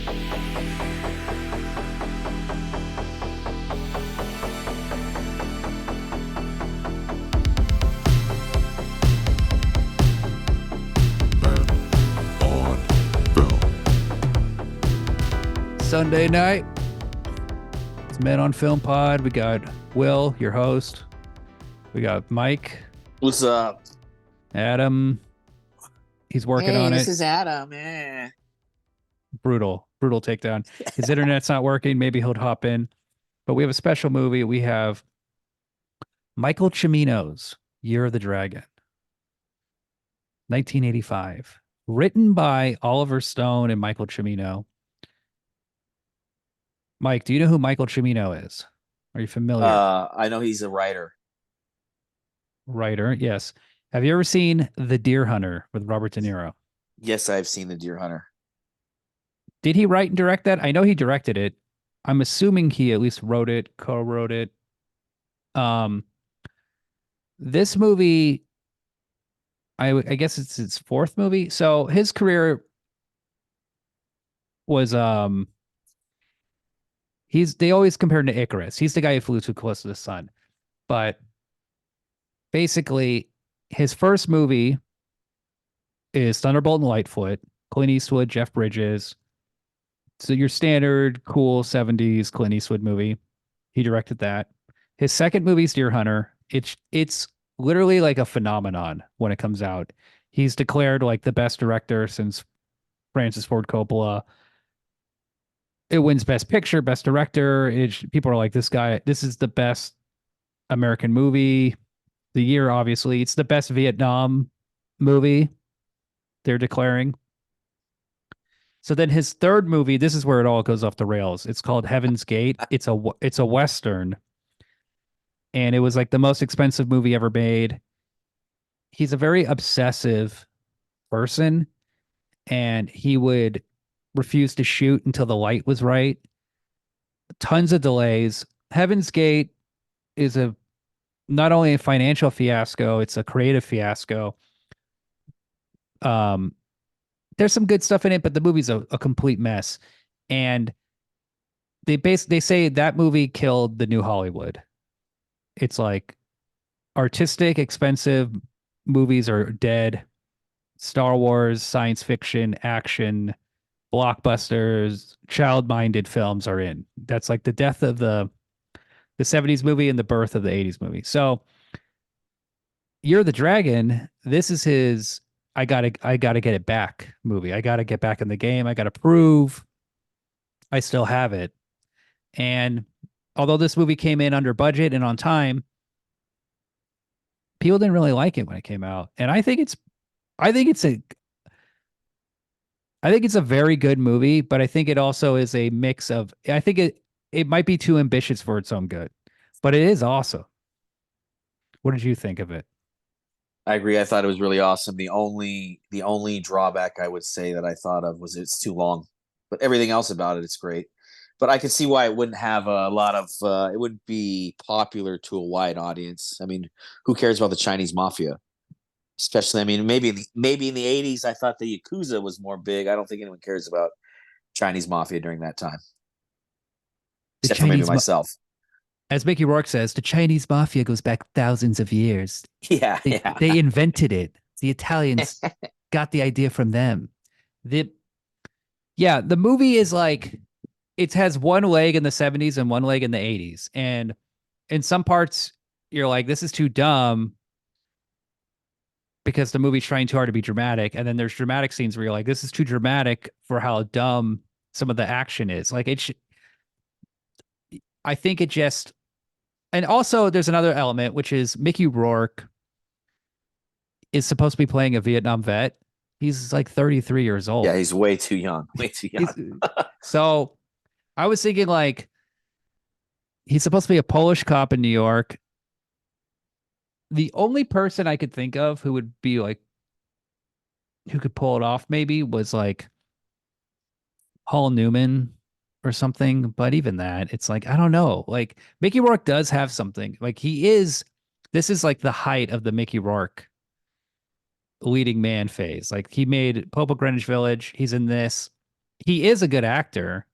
on Film. Sunday night. It's Men on Film Pod. We got Will, your host. We got Mike, What's up? Adam. He's working on This it. is Adam. Brutal takedown. His internet's not working. Maybe he'll hop in. But we have a special movie. We have Michael Cimino's Year of the Dragon, 1985. Written by Oliver Stone and Michael Cimino. Mike, do you know who Michael Cimino is? Are you familiar? I know he's a writer. Writer, yes. Have you ever seen The Deer Hunter with Robert De Niro? Yes, I've seen The Deer Hunter. Did he write and direct that? I know he directed it. I'm assuming he at least wrote it, co-wrote it. This movie, I guess it's his fourth movie. So his career was they always compare him to Icarus. He's the guy who flew too close to the sun. But basically, his first movie is Thunderbolt and Lightfoot, Clint Eastwood, Jeff Bridges. So your standard cool 70s Clint Eastwood movie. He directed that. His second movie is Deer Hunter. It's literally like a phenomenon when it comes out. He's declared like the best director since Francis Ford Coppola. It wins Best Picture, Best Director. People are like, this is the best American movie. The year, obviously. It's the best Vietnam movie, they're declaring. So then his third movie, this is where it all goes off the rails. It's called Heaven's Gate. It's a Western. And it was like the most expensive movie ever made. He's a very obsessive person, and he would refuse to shoot until the light was right. Tons of delays. Heaven's Gate is not only a financial fiasco, it's a creative fiasco. There's some good stuff in it, but the movie's a complete mess. And they say that movie killed the new Hollywood. It's like artistic, expensive movies are dead. Star Wars, science fiction, action, blockbusters, child-minded films are in. That's like the death of the 70s movie and the birth of the 80s movie. So Year of the Dragon, this is his I gotta get it back movie. I gotta get back in the game. I gotta prove I still have it. And although this movie came in under budget and on time, people didn't really like it when it came out. And I think it's a very good movie, but I think it also is a mix of, I think it might be too ambitious for its own good, but it is awesome. What did you think of it? I agree. I thought it was really awesome. The only drawback I would say that I thought of was it's too long, but everything else about it's great. But I could see why it wouldn't have a lot of. It wouldn't be popular to a wide audience. I mean, who cares about the Chinese mafia? Especially, I mean, maybe in the 80s, I thought the Yakuza was more big. I don't think anyone cares about Chinese mafia during that time, except for maybe myself. As Mickey Rourke says, the Chinese mafia goes back thousands of years. Yeah, They invented it. The Italians got the idea from them. The movie is like, it has one leg in the 70s and one leg in the 80s. And in some parts, you're like, this is too dumb because the movie's trying too hard to be dramatic. And then there's dramatic scenes where you're like, this is too dramatic for how dumb some of the action is. Like, I think it just, and also there's another element, which is Mickey Rourke is supposed to be playing a Vietnam vet. He's like 33 years old. Yeah, he's way too young. Way too young. So I was thinking, like, he's supposed to be a Polish cop in New York. The only person I could think of who would be like, who could pull it off maybe was like Paul Newman or something. But even that, it's like, I don't know. Like, Mickey Rourke does have something. Like, this is like the height of the Mickey Rourke leading man phase. Like, he made Pope of Greenwich Village. He's in this. he is a good actor.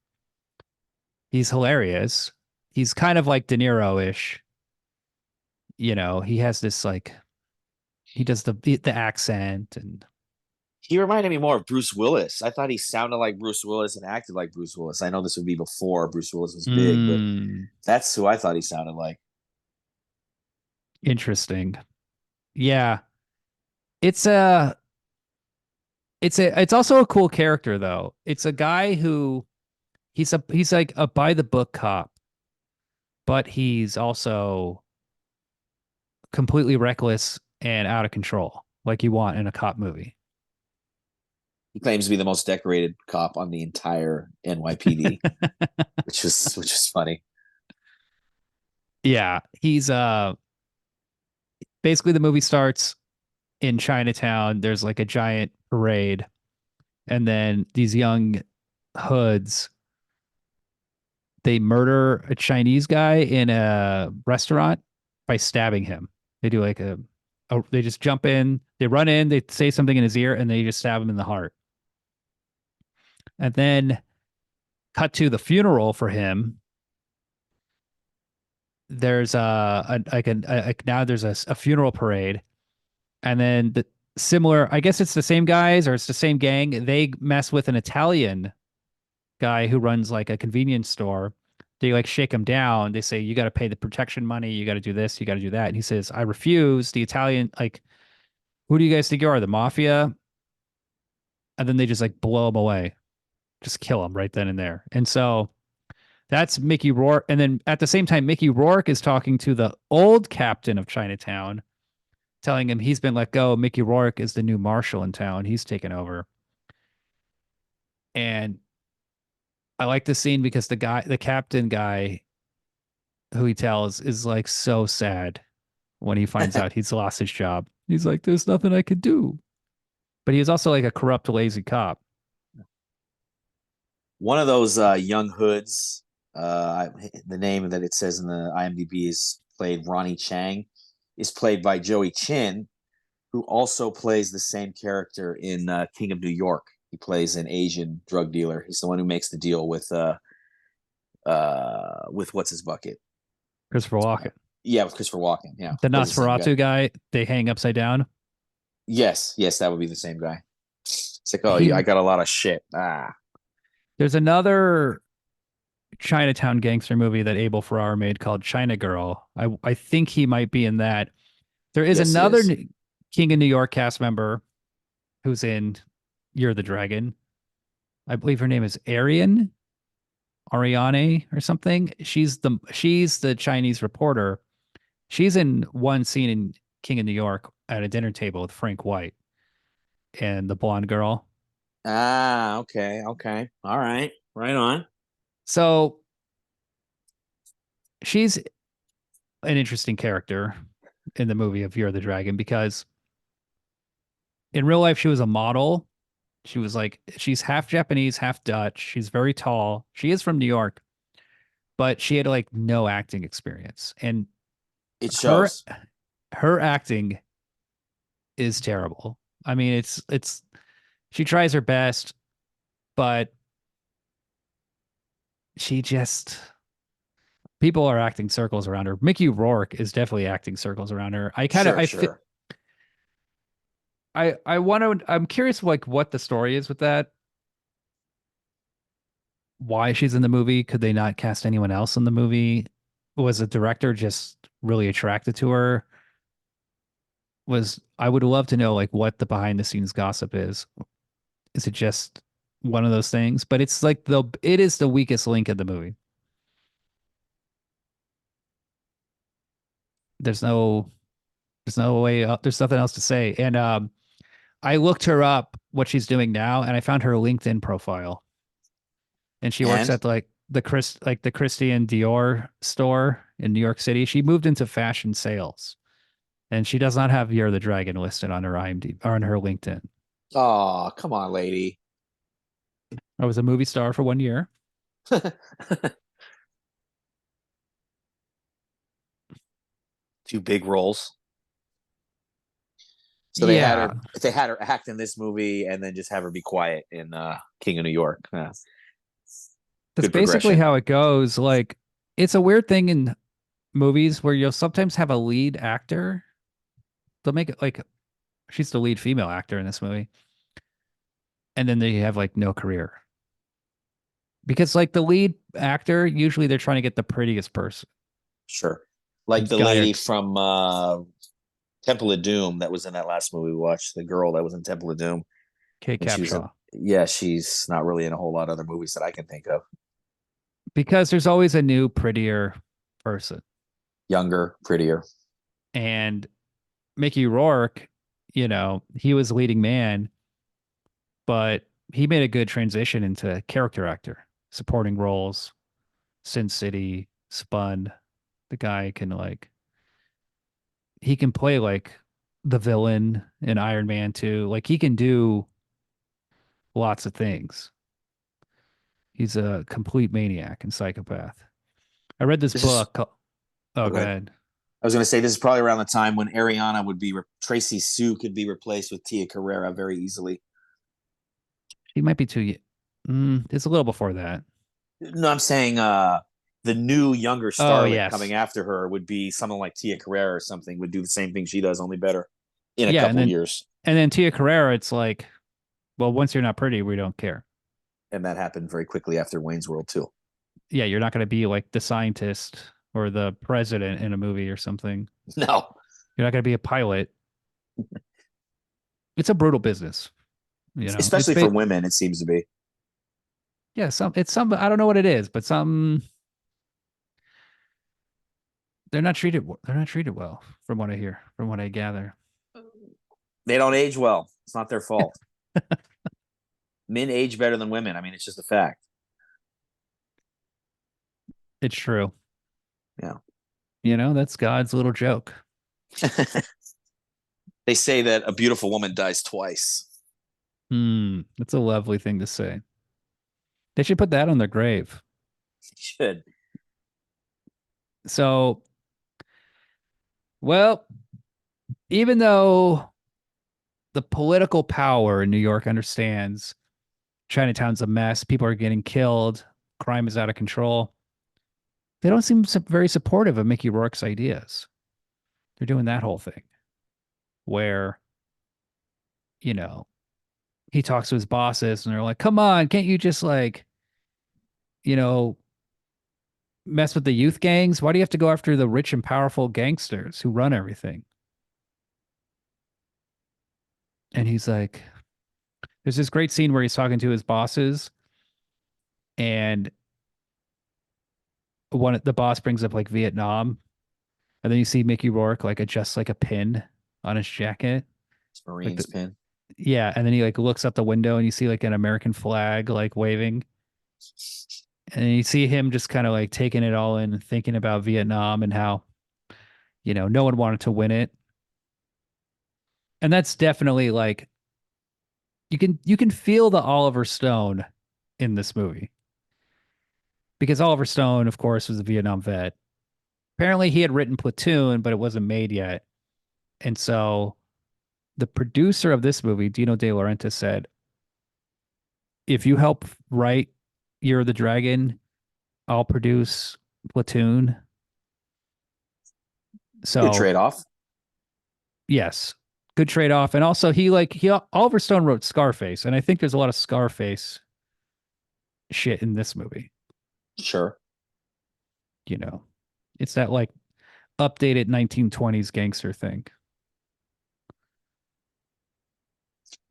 He's hilarious. He's kind of like De Niro-ish. He has this like he does the accent and He reminded me more of Bruce Willis. I thought he sounded like Bruce Willis and acted like Bruce Willis. I know this would be before Bruce Willis was big, but mm, that's who I thought he sounded like. interesting. Yeah. It's a it's also a cool character though. It's a guy who he's like a by the book cop, but he's also completely reckless and out of control, like you want in a cop movie. He claims to be the most decorated cop on the entire NYPD, which is funny. Yeah, he's basically the movie starts in Chinatown. There's like a giant parade, and then these young hoods they murder a Chinese guy in a restaurant by stabbing him. They do like they just jump in, they run in, they say something in his ear, and they just stab him in the heart. And then cut to the funeral for him. There's now there's a funeral parade, and then similar. I guess it's the same guys or it's the same gang. They mess with an Italian guy who runs like a convenience store. They like shake him down. They say, you got to pay the protection money. You got to do this. You got to do that. And he says, I refuse. The Italian, like, who do you guys think you are? The mafia? And then they just like blow him away, just kill him right then and there. And so that's Mickey Rourke. And then at the same time, Mickey Rourke is talking to the old captain of Chinatown, telling him he's been let go. Mickey Rourke is the new marshal in town. He's taken over. And I like the scene because the captain guy who he tells is like so sad when he finds out he's lost his job. He's like, there's nothing I could do. But he was also like a corrupt, lazy cop. One of those young hoods, the name that it says in the IMDb is played Ronnie Chang, is played by Joey Chin, who also plays the same character in King of New York. He plays an Asian drug dealer. He's the one who makes the deal with what's his bucket. Christopher Walken. Yeah, with Christopher Walken. Yeah, The plays the same Nosferatu guy, they hang upside down. Yes, that would be the same guy. It's like, oh, He I got a lot of shit. Ah, There's another Chinatown gangster movie that Abel Ferrara made called China Girl. I think he might be in that. There is yes, he another is. King of New York cast member who's in You're the Dragon. I believe her name is Ariane or something. She's the Chinese reporter. She's in one scene in King of New York at a dinner table with Frank White and the blonde girl. Ah, okay, all right, right on. So she's an interesting character in the movie of You're the Dragon because in real life she was a model. She's half Japanese, half Dutch. She's very tall. She is from New York, but she had like no acting experience. And It her shows. her acting is terrible. I mean, it's she tries her best, but she just people are acting circles around her. Mickey Rourke is definitely acting circles around her. I kind of Sure, sure. I want to I'm curious like what the story is with that. Why she's in the movie? Could they not cast anyone else in the movie? Was the director just really attracted to her? Was I would love to know like what the behind the scenes gossip is. Is it just one of those things? But it's like it is the weakest link in the movie. There's no there's no way there's nothing else to say. And I looked her up what she's doing now and I found her LinkedIn profile. And she works And at the Christian Dior store in New York City. She moved into fashion sales. And she does not have Year of the Dragon listed on her IMDb or on her LinkedIn. oh, come on, lady. I was a movie star for 1 year. Two big roles. So Yeah, they had her act in this movie and then just have her be quiet in King of New York. Yeah. that's Good basically progression. how it goes. Like, it's a weird thing in movies where you'll sometimes have a lead actor. They'll make it like she's the lead female actor in this movie, and then they have like no career because like the lead actor usually they're trying to get the prettiest person. Sure. Like the Guy or lady from Temple of Doom that was in that last movie we watched, the girl that was in Temple of Doom. Kate And she was in, Capshaw. yeah, she's not really in a whole lot of other movies that I can think of. Because there's always a new, prettier person. Younger, prettier. And Mickey Rourke, he was leading man, but he made a good transition into character actor, supporting roles, Sin City, Spun. The guy can he can play like the villain in Iron Man 2. Like he can do lots of things. He's a complete maniac and psychopath. I read this This is, book. Oh, oh, go go ahead. ahead. I was going to say this is probably around the time when Ariana would be Tracy Sue could be replaced with Tia Carrera very easily. He might be too. It's a little before that. No, I'm saying the new younger Oh starlet yes, coming after her would be someone like Tia Carrera or something. Would do the same thing she does, only better in a yeah, couple years. and then Tia Carrera. It's like, well, once you're not pretty, we don't care. And that happened very quickly after Wayne's World too. Yeah, you're not going to be like the scientist or the president in a movie or something. No, You're not going to be a pilot. It's a brutal business. It's especially for women, it seems to be. yeah, some I don't know what it is, but some they're not treated well from what I hear, from what I gather. They don't age well. It's not their fault. Men age better than women. I mean, it's just a fact. It's true. Yeah. That's God's little joke. They say that a beautiful woman dies twice. That's a lovely thing to say. They should put that on their grave. Should. So, well, even though the political power in New York understands Chinatown's a mess, people are getting killed, crime is out of control, they don't seem very supportive of Mickey Rourke's ideas. They're doing that whole thing where, you know, he talks to his bosses and they're like, come on, can't you just you know, mess with the youth gangs? Why do you have to go after the rich and powerful gangsters who run everything? And he's like, there's this great scene where he's talking to his bosses, and the boss brings up like Vietnam, and then you see Mickey Rourke like adjust like a pin on his jacket. It's Marines pin. Yeah, and then he like looks out the window and you see like an American flag like waving. And you see him just kind of like taking it all in and thinking about Vietnam and how, no one wanted to win it. And that's definitely like you can feel the Oliver Stone in this movie. Because Oliver Stone, of course, was a Vietnam vet. Apparently he had written Platoon, but it wasn't made yet. And so the producer of this movie, Dino De Laurentiis, said, if you help write Year of the Dragon, I'll produce Platoon. Good So trade off. yes, good trade off. And also he Oliver Stone wrote Scarface, and I think there's a lot of Scarface shit in this movie. Sure. It's that like updated 1920s gangster thing.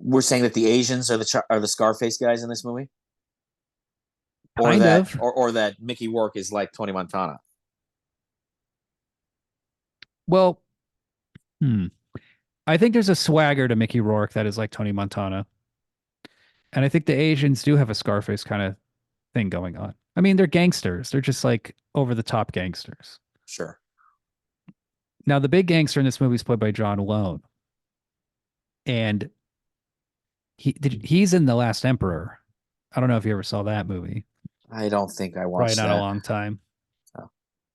We're saying that the Asians are the Scarface guys in this movie, or Kind that of. or that Mickey Rourke is like Tony Montana. Well, I think there's a swagger to Mickey Rourke that is like Tony Montana. And I think the Asians do have a Scarface kind of thing going on. I mean, they're gangsters. They're just like over the top gangsters. Sure. Now, the big gangster in this movie is played by John Lone. And he's in The Last Emperor. I don't know if you ever saw that movie. I don't think I Probably watched not that. a long time. Oh.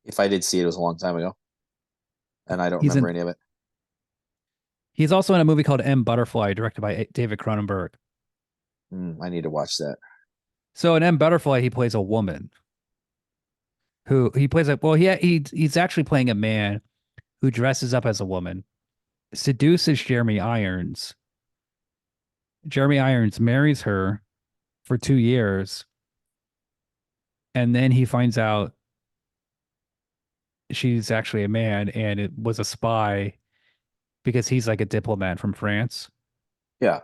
If I did see it, it was a long time ago, and I don't He's remember in any of it. He's also in a movie called M Butterfly, directed by David Cronenberg. I need to watch that. So in M Butterfly, he plays a woman who he plays like well, he's actually playing a man who dresses up as a woman, seduces Jeremy Irons. Jeremy Irons marries her for 2 years, and then he finds out she's actually a man and it was a spy because he's like a diplomat from France. Yeah.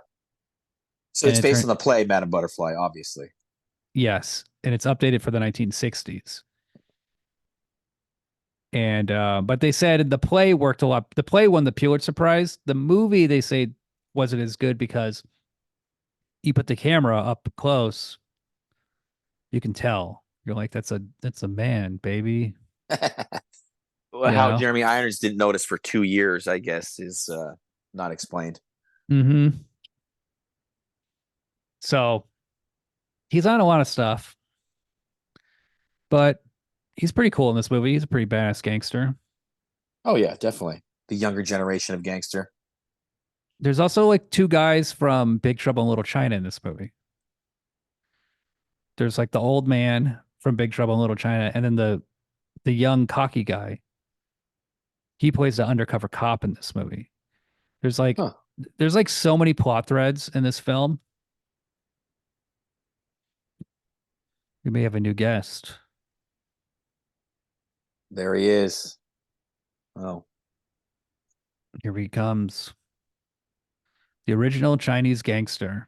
So And it's it based turned on the play Madame Butterfly, obviously. yes, and it's updated for the 1960s. And but they said the play worked a lot. The play won the Pulitzer Prize. The movie they say wasn't as good because you put the camera up close, you can tell. You're like, that's a man, baby. Well, You how know? Jeremy Irons didn't notice for 2 years, I guess, is not explained. Mm-hmm. So he's on a lot of stuff, but he's pretty cool in this movie. He's a pretty badass gangster. Oh yeah, definitely. The younger generation of gangster. There's also like two guys from Big Trouble in Little China in this movie. There's like the old man from Big Trouble in Little China, and then the young cocky guy. He plays the undercover cop in this movie. There's like Huh. there's like so many plot threads in this film. We may have a new guest. There he is. Oh, Here he comes. The original Chinese gangster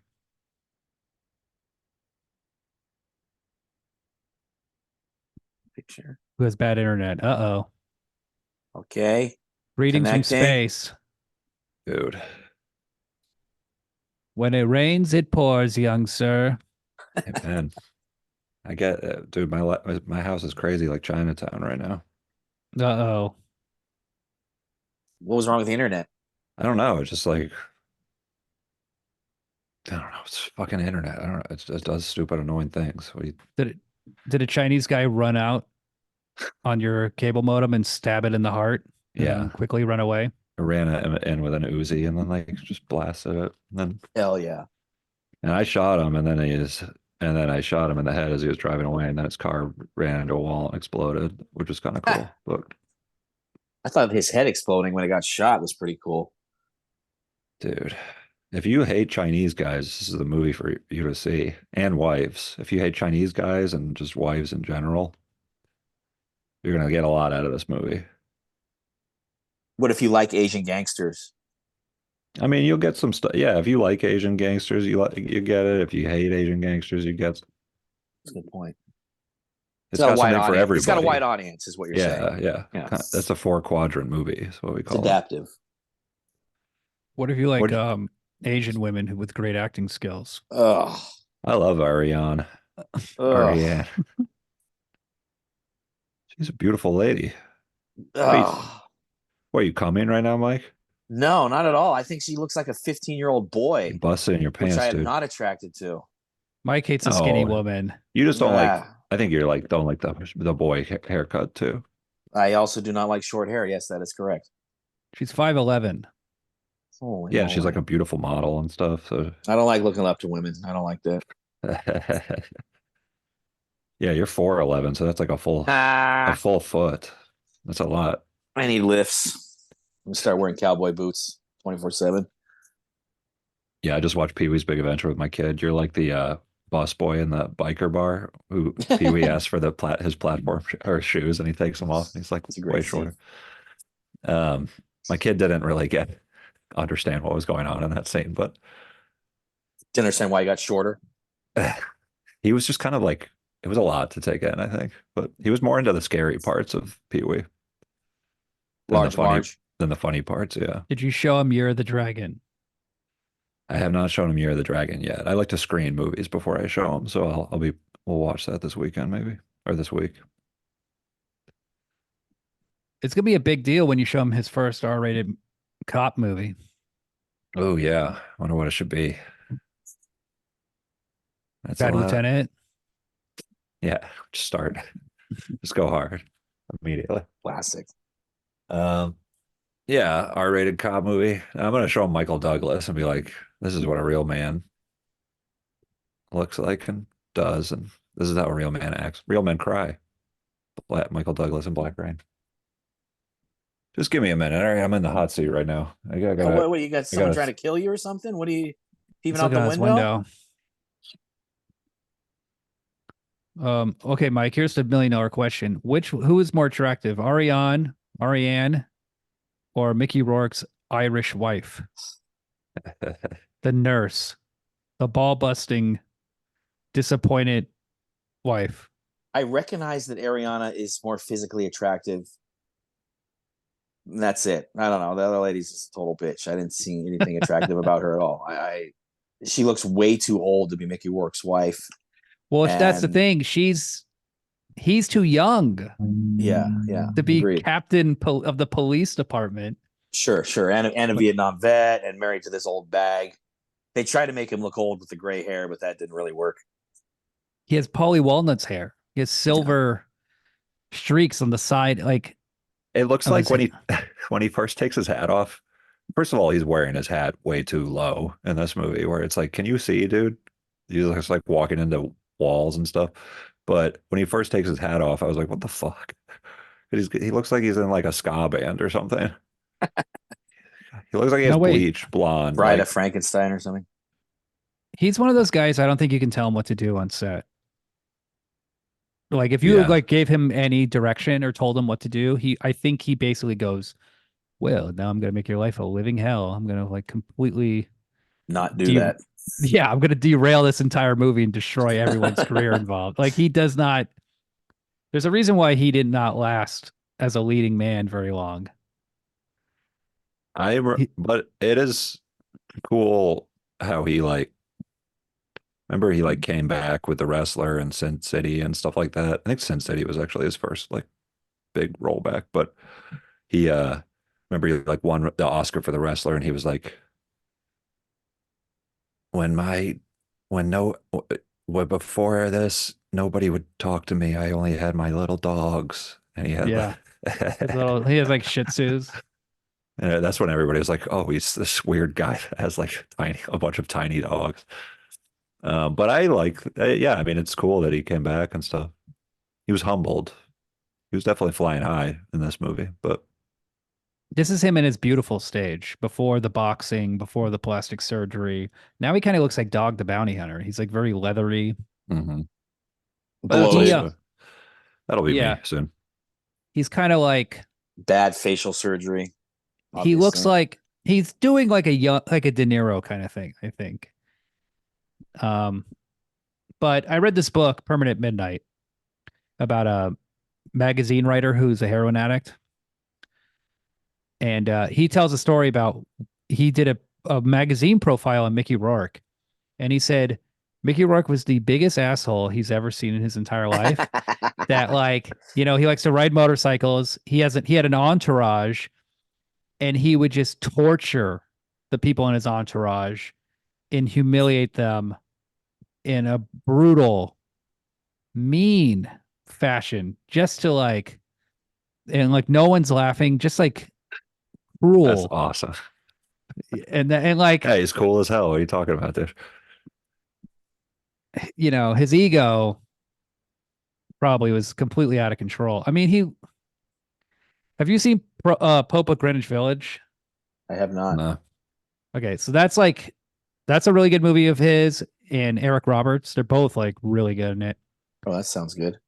picture. who has bad internet. Uh-oh. Okay. Greetings from Connecting. space. Dude. When it rains, it pours, young sir. Hey, man. I get it. Dude, my house is crazy like Chinatown right now. Uh-oh. What was wrong with the internet? I don't know. It's just like I don't know. It's fucking internet. I don't know. It does stupid, annoying things. Did a Chinese guy run out on your cable modem and stab it in the heart and Yeah. then quickly run away? I ran it in with an Uzi and then like just blasted it. Hell yeah. And I shot him and then I shot him in the head as he was driving away, and then his car ran into a wall and exploded, which was kind of cool. But I thought his head exploding when it got shot was pretty cool. dude, if you hate Chinese guys, this is the movie for you to see. And wives. If you hate Chinese guys and just wives in general, you're gonna get a lot out of this movie. What if you like Asian gangsters? I mean, you'll get some stuff. Yeah, if you like Asian gangsters, you get it. If you hate Asian gangsters, you get. That's a good point. It's got wide something for audience. everybody. It's got a wide audience, is what you're saying. Yeah. Yeah. That's a 4-quadrant movie. Is what we It's call it. adaptive. What if you like What- Asian women with great acting skills? Ugh. I love Ariane. Ariane. She's a beautiful lady. Ugh. What, are you coming right now, Mike? No, not at all. I think she looks like a 15-year-old boy, You busted in your which pants, I am dude. not attracted to. Mike hates a skinny No. woman. You just don't like. Nah. I think you're like don't like the boy haircut too. I also do not like short hair. Yes, that is correct. She's 5'11". Holy Yeah, she's moly. like a beautiful model and stuff. So I don't like looking up to women. I don't like that. yeah, you're 4'11", so that's like a full Ah, foot. That's a lot. I need lifts. I'm gonna start wearing cowboy boots 24/7. Yeah, I just watched Pee Wee's Big Adventure with my kid. You're like the bus boy in the biker bar who Pee Wee asks for his platform or shoes, and he takes them off. And he's like It's a way great shorter. scene. My kid didn't really understand what was going on in that scene, but Didn't understand why you got shorter. he was just kind of like it was a lot to take in, I think. But he was more into the scary parts of Pee Wee Large Marge. than the funny parts. Yeah, Did you show him Year of the Dragon? I have not shown him Year of the Dragon yet. I like to screen movies before I show them, so we'll watch that this weekend maybe or this week. It's gonna be a big deal when you show him his first R-rated cop movie. Oh yeah, wonder what it should be. That's Bad a lot. Lieutenant. Yeah, just start. Just go hard immediately. Classic. Um, Yeah, R-rated cop movie. I'm gonna show him Michael Douglas and be like, this is what a real man looks like and does, and this is how a real man acts. Real men cry. Michael Douglas and Black Rain. Just give me a minute. All right, I'm in the hot seat right now. Oh, what you got? I Someone trying gotta. to kill you or something? What are you peeping He's out looking the out his window? window. Okay, Mike, here's the $1 million question. Who is more attractive, Ariane, or Mickey Rourke's Irish wife? The nurse, the ball busting, disappointed wife. I recognize that Ariana is more physically attractive. And that's it. I don't know. The other lady's just a total bitch. I didn't see anything attractive about her at all. She looks way too old to be Mickey Rourke's wife. Well, if that's the And thing, he's too young yeah, to be agreed. captain of the police department. Sure. And a Like, Vietnam vet and married to this old bag. They tried to make him look old with the gray hair, but that didn't really work. he has Polly Walnut's hair. He has Yeah. silver streaks on the side, like It looks of like his. when he when he first takes his hat off. First of all, he's wearing his hat way too low in this movie, where it's like, can you see, dude? He's just like walking into walls and stuff. But when he first takes his hat off, I was like, what the fuck? He looks like he's in like a ska band or something. He looks like he has No, wait. bleach blonde. Bride of Like, Frankenstein or something. He's one of those guys I don't think you can tell him what to do on set. Like if you yeah, like gave him any direction or told him what to do, I think he basically goes, "Well, now I'm gonna make your life a living hell. I'm gonna like completely Not do de that. yeah, I'm gonna derail this entire movie and destroy everyone's career involved." Like he does not. There's a reason why he did not last as a leading man very long. He, but it is cool how he like. Remember, he like came back with the wrestler and Sin City and stuff like that. I think Sin City was actually his first like big rollback, but he remember he like won the Oscar for the wrestler, and he was like, when my when no when before this nobody would talk to me. I only had my little dogs, and he had yeah, he has like Shih Tzus. and that's when everybody was like, oh, he's this weird guy that has like a bunch of tiny dogs. But I like, yeah, I mean, it's cool that he came back and stuff. He was humbled. He was definitely flying high in this movie, but This is him in his beautiful stage before the boxing, before the plastic surgery. Now he kind of looks like Dog the Bounty Hunter. He's like very leathery. mhm. He, Bloated. That'll be me yeah, soon. he's kind of like Bad facial surgery, he looks obviously. like he's doing like a young, like a De Niro kind of thing, I think. Um, but I read this book, Permanent Midnight, about a magazine writer who's a heroin addict, and he tells a story about he did a magazine profile on Mickey Rourke, and he said Mickey Rourke was the biggest asshole he's ever seen in his entire life. That like, he likes to ride motorcycles. He had an entourage, and he would just torture the people in his entourage and humiliate them in a brutal, mean fashion, just to like, and like no one's laughing, just like That's cruel. awesome. And like, Hey, he's cool as hell. What are you talking about, dude? his ego probably was completely out of control. I mean, have you seen Pope of Greenwich Village? I have not. No. Okay, so that's a really good movie of his and Eric Roberts. They're both like really good in it. Oh, that sounds good.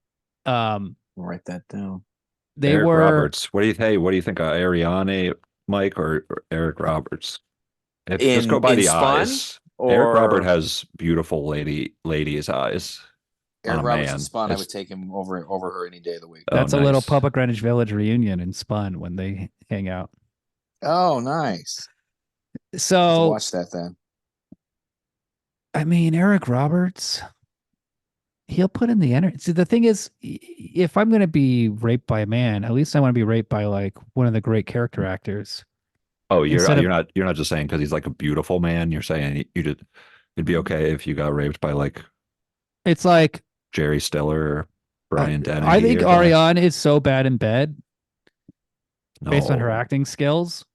Um, I'll write that down. they Eric were Roberts. What do you think of Ariane, Mike, or Eric Roberts? If just go by In the Spun eyes, Eric Robert or has beautiful lady's eyes on Eric a Roberts and man. Spun, I would It's take him over her any day of the week. oh That's a little nice. Pope of Greenwich Village reunion in Spun when they hang out. Oh, nice. Have to So watch that then. I mean, Eric Roberts, he'll put in the energy. See, the thing is, if I'm going to be raped by a man, at least I want to be raped by like one of the great character actors Oh, instead of, you're not just saying because he's like a beautiful man. You're saying it'd be okay if you got raped by like it's like, Jerry Stiller or Brian I Dennehy think or something. Ariane is so bad in bed based on her No, acting skills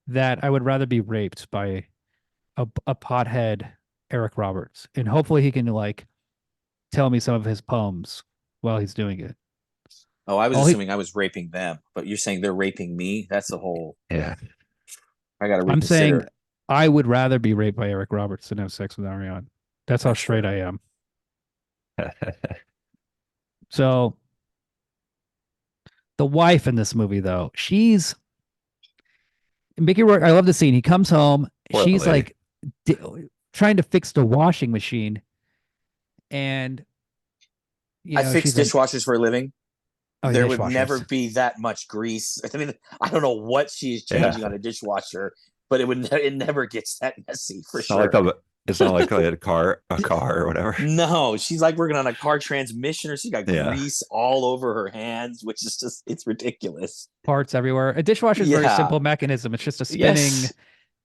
that I would rather be raped by a pothead Eric Roberts, and hopefully he can like tell me some of his poems while he's doing it. Oh, I was All he, assuming I was raping them, but you're saying they're raping me. That's a whole. Yeah. I got to I'm saying reconsider. I would rather be raped by Eric Roberts than have sex with Ariane. That's how That's straight fair. I am. So the wife in this movie, though, she's Mickey Rourke. I love the scene. He comes home. Poor She's lady. like di- trying to fix the washing machine, and I fix she's like, dishwashers for a living. "Oh, There would never dishwashers." be that much grease. I mean, I don't know what she's Yeah. changing on a dishwasher, but it never gets that messy for It's not like sure. it's not like a car or whatever. No, she's like working on a car transmission, or she got Yeah. grease all over her hands, which is just it's ridiculous. Parts everywhere. A dishwasher is a very Yeah. simple mechanism. It's just a spinning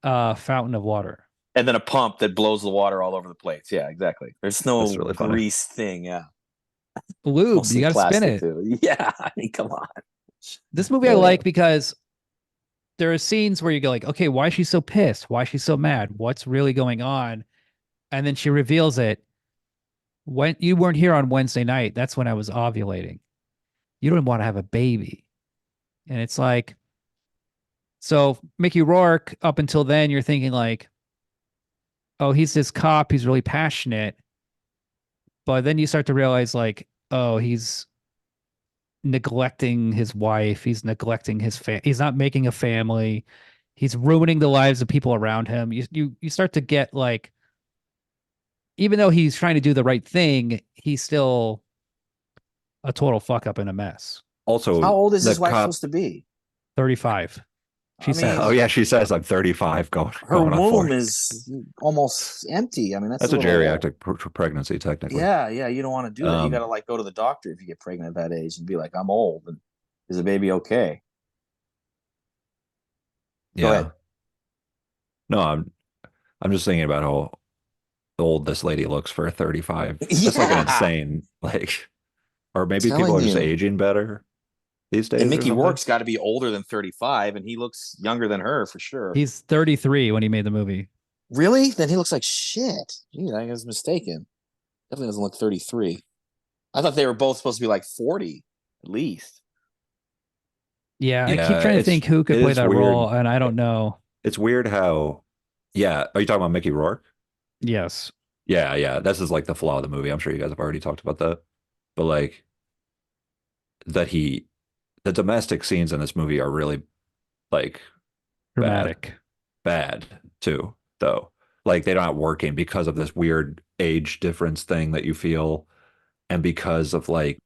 Yes. fountain of water. And then a pump that blows the water all over the place. Yeah, exactly. There's That's no really funny. grease thing. Yeah. Lube, you Mostly got to spin plastic it. too. Yeah. I mean, come on. This movie I like because there are scenes where you go like, okay, why is she so pissed? Why is she so mad? What's really going on? And then she reveals it. When you weren't here on Wednesday night, that's when I was ovulating. You don't want to have a baby. And it's like, so Mickey Rourke, up until then, you're thinking like, oh, he's this cop, he's really passionate. But then you start to realize like, oh, he's neglecting his wife, he's neglecting his he's not making a family, he's ruining the lives of people around him. You start to get like, even though he's trying to do the right thing, he's still a total fuck up and a mess. How Also, old is the his wife cop. supposed to be? 35. She I says. Oh mean, yeah, she says I'm 35, her going on womb 40. is almost empty. I mean, that's That's a a little. geriatric pregnancy, technically. Yeah, yeah. You don't want to do that. You got to Um, like go to the doctor if you get pregnant at that age and be like, I'm old. And is the baby okay? Go yeah. ahead. No, I'm just thinking about how old this lady looks for a 35. That's like an Yeah, insane, like, or maybe people telling are just you. aging better these And days or Mickey something. Rourke's got to be older than 35, and he looks younger than her for sure. He's 33 when he made the movie. Really? Then he looks like shit. Gee, I was mistaken. Definitely doesn't look 33. I thought they were both supposed to be like 40 at least. Yeah, I keep Yeah, trying to think who could it play is that weird. role, and I don't know. It's weird how, yeah. Are you talking about Mickey Rourke? Yes. Yeah, yeah. This is like the flaw of the movie. I'm sure you guys have already talked about that. But like that the domestic scenes in this movie are really like bad, Dramatic. bad too, though. Like they're not working because of this weird age difference thing that you feel, and because of like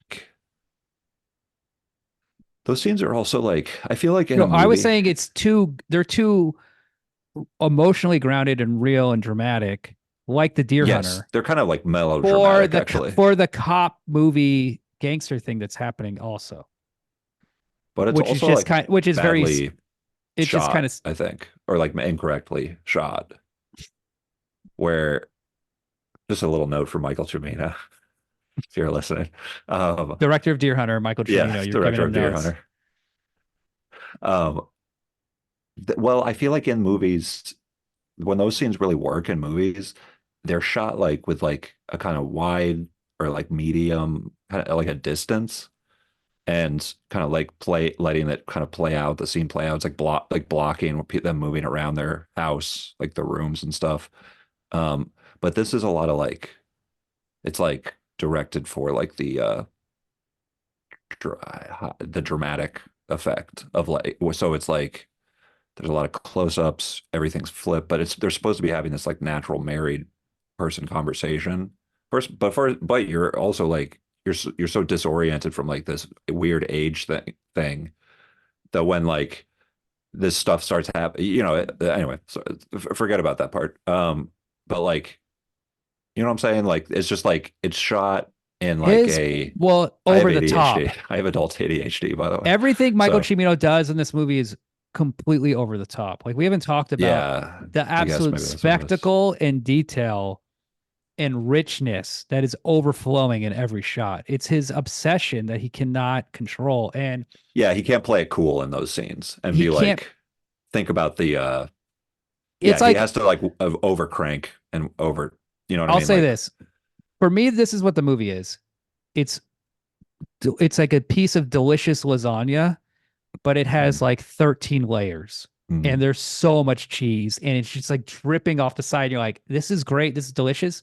those scenes are also like I feel like in No, a I was movie, saying they're too emotionally grounded and real and dramatic, like the Deer yes, Hunter, they're kind of like for melodramatic the actually, for the cop movie gangster thing that's happening also, but it's which is also just like kind, which is very, badly it's just kind shot, of I think, or like incorrectly shot. Where just a little note for Michael Cimino, if you're listening. director of Deer Hunter, Michael Yeah, Cimino. You're giving director him of Deer notes. Hunter. Um, well, I feel like in movies, when those scenes really work in movies, they're shot like with like a kind of wide or like medium, kind of like a distance, and kind of like letting it kind of play out, the scene play out. It's like blocking them moving around their house, like the rooms and stuff. But this is a lot of like it's like directed for like the dramatic effect of like so it's like there's a lot of close-ups, everything's flipped, but it's they're supposed to be having this like natural married person conversation first, but you're also like you're so disoriented from like this weird age thing that when like this stuff starts happening, anyway, so forget about that part. But like you know what I'm saying? Like it's just like it's shot in like His, a well, I have over the ADHD. top. I have adult ADHD, by the way. Everything Michael So Cimino does in this movie is completely over the top. Like we haven't talked about yeah, the I guess absolute maybe that's what it is. spectacle and detail and richness that is overflowing in every shot. It's his obsession that he cannot control. And Yeah, he can't play it cool in those scenes and he be can't like, think about the It's yeah, he like, has to like over crank and over, you know what I I'll mean? say Like, this. For me, this is what the movie is. It's it's like a piece of delicious lasagna, but it has mm, like 13 layers. And mm, there's so much cheese and it's just like dripping off the side. You're like, this is great. This is delicious.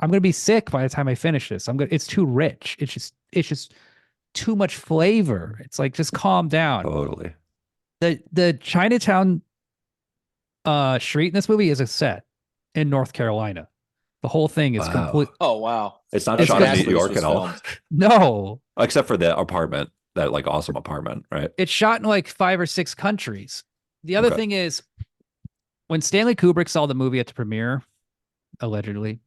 I'm gonna be sick by the time I finish this. It's too rich. It's just too much flavor. It's like just calm down. totally. The Chinatown street in this movie is a set in North Carolina. The whole thing is complete. Wow. Oh wow. It's not It's I shot mean, in got New that's where this York was at all, filmed. no. except for the apartment, that like awesome apartment, right? It's shot in like 5 or 6 countries. The other Okay. thing is when Stanley Kubrick saw the movie at the premiere, allegedly,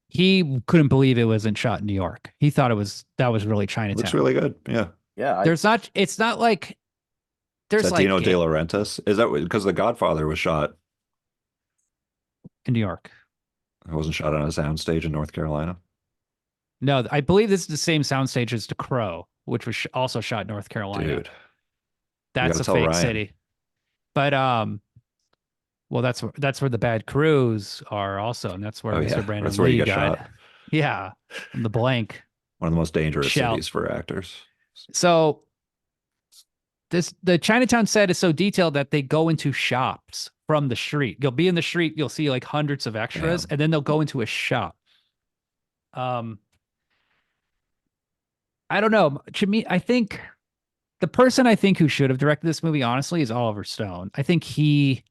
he couldn't believe it wasn't shot in New York. He thought that was really Looks Chinatown. really good. Yeah. Yeah, I There's not. It's not like Is there's that like Dino De Laurentiis? Is that because The Godfather was shot? in New York. It wasn't shot on a soundstage in North Carolina. No, I believe this is the same soundstage as The Crow, which was also shot in North Carolina. Dude, you got That's to a tell fake Ryan. city. But well, that's where the bad crews are also, and that's where Oh Mr. yeah, Brandon that's where you Lee get got, shot. yeah, on the blank One of the most dangerous shell. cities for actors. So the Chinatown set is so detailed that they go into shops from the street. You'll be in the street, you'll see like hundreds of extras, Damn. and then they'll go into a shop. Um, I don't know. To me, I think the person I think who should have directed this movie, honestly, is Oliver Stone. I think he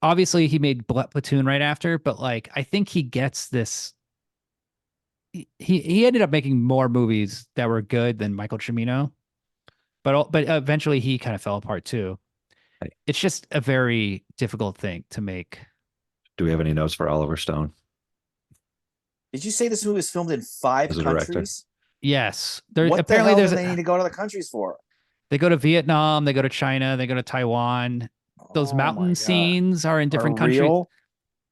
obviously he made Platoon right after, but like I think he gets this. He ended up making more movies that were good than Michael Cimino, but eventually he kind of fell apart too. Hey, It's just a very difficult thing to make. do we have any notes for Oliver Stone did you say this movie was filmed in 5 as a director? countries? Yes, there What the apparently hell there's did they need to go to the countries for? they go to Vietnam, they go to China, they go to Taiwan. Those Oh my mountain god. scenes are in Are different countries. real?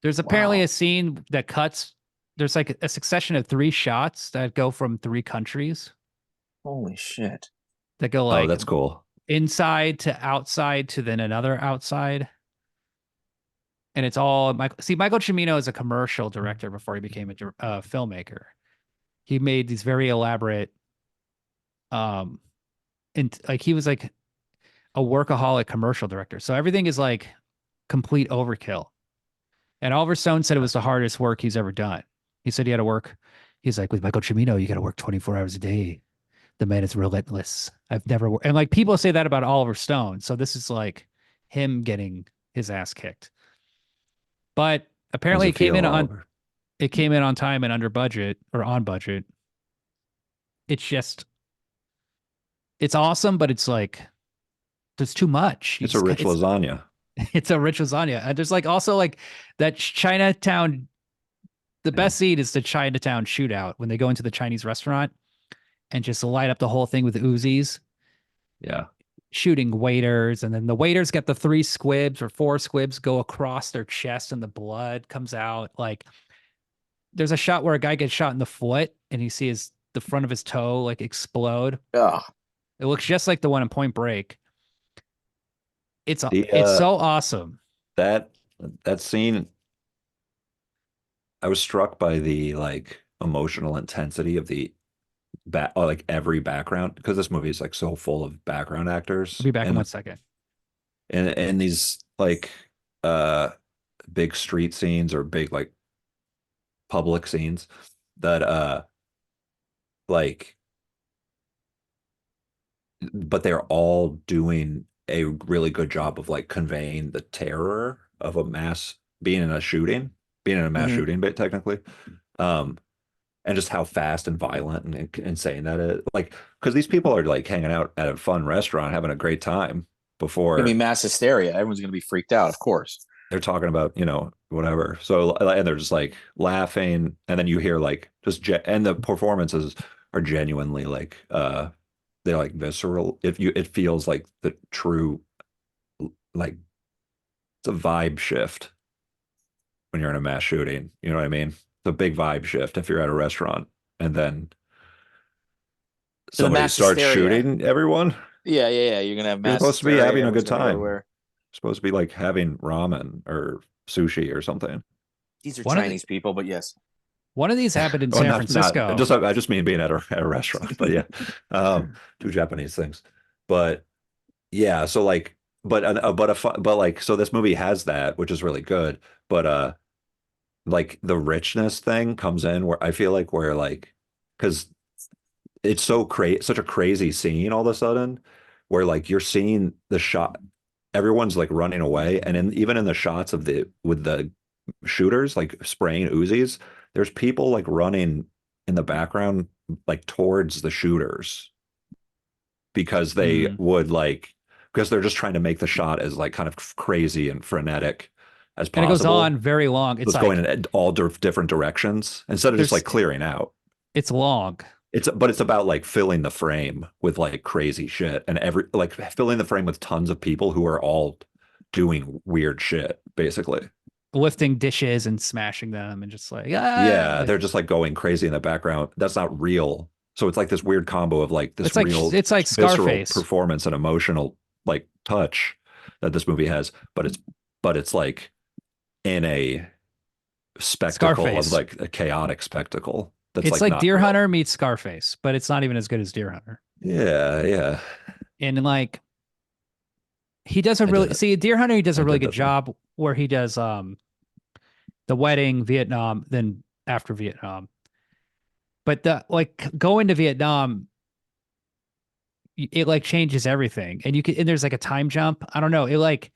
There's apparently a Wow. scene that cuts. There's like a succession of 3 shots that go from 3 countries Holy shit. that go Oh, like that's cool. inside to outside to then another outside. And it's all Michael. See, Michael Cimino is a commercial director before he became a filmmaker. He made these very elaborate, um, and like he was like a workaholic commercial director. So everything is like complete overkill. And Oliver Stone said it was the hardest work he's ever done. He said he had to work. He's like, with Michael Cimino, you got to work 24 hours a day. The man is relentless. I've never worked. And like people say that about Oliver Stone. So this is like him getting his ass kicked. But How's apparently it feel, Oliver? it came in on time and under budget or on budget. It's just it's awesome, but it's like there's too much. It's a rich lasagna. It's a rich lasagna. And there's like also like that Chinatown. The Yeah. best scene is the Chinatown shootout when they go into the Chinese restaurant and just light up the whole thing with Uzis, Yeah. shooting waiters, and then the waiters get the 3 squibs or 4 squibs go across their chest, and the blood comes out. Like there's a shot where a guy gets shot in the foot, and you see the front of his toe like explode. Ugh. It looks just like the one in Point Break. The It's so awesome. that that scene, I was struck by the like emotional intensity of the like every background, because this movie is like so full of background I'll actors be back in 1 second. and these like uh big street scenes or big like public scenes that like, but they're all doing a really good job of like conveying the terror of a mass being in a mass Mhm. shooting, but technically, um, and just how fast and violent and insane that is. Like, because these people are like hanging out at a fun restaurant, having a great time Gonna be before mass hysteria. Everyone's gonna be freaked out, of course. they're talking about, whatever. So, and they're just like laughing, and then you hear like and the performances are genuinely like they're like visceral. If you it feels like the true, like, it's a vibe shift when you're in a mass shooting. You know what I mean? It's a big vibe shift if you're at a restaurant and then So the somebody mass starts hysteria. shooting everyone. Yeah. You're gonna have You're mass supposed to be hysteria. having a Everyone's good gonna go time. everywhere. Supposed to be like having ramen or sushi or something. These are One of the Chinese people, but yes. one of these happened in Oh, San not Francisco. just I just mean being at a restaurant, but yeah, two Japanese things. But yeah, so like, but like, so this movie has that, which is really good. But like the richness thing comes in where I feel like where like, because it's such a crazy scene all of a sudden, where like you're seeing the shot, everyone's like running away, and even in the shots of the with the shooters like spraying Uzis, there's people like running in the background like towards the shooters because they Mm. would like because they're just trying to make the shot as like kind of crazy and frenetic as And it goes possible. on very long. So It's it's going like in all different directions instead of just there's like clearing out. it's long. But it's about like filling the frame with like crazy shit and like filling the frame with tons of people who are all doing weird shit, basically. Lifting dishes and smashing them and just like Yeah, they're just like going crazy in the background. That's not real. So it's like this weird combo of like this real it's like visceral Scarface. performance and emotional like touch that this movie has, but it's like in a spectacle of Scarface. like a chaotic spectacle that's It's like like not Deer real. Hunter meets Scarface, but it's not even as good as Deer Hunter. Yeah, yeah. And like he does a I did really it. see Deer Hunter, he does I a really did good this one. job where he does the wedding, Vietnam, then after Vietnam. But the like going to Vietnam, it like changes everything. And you can and there's like a time jump. I don't know. It like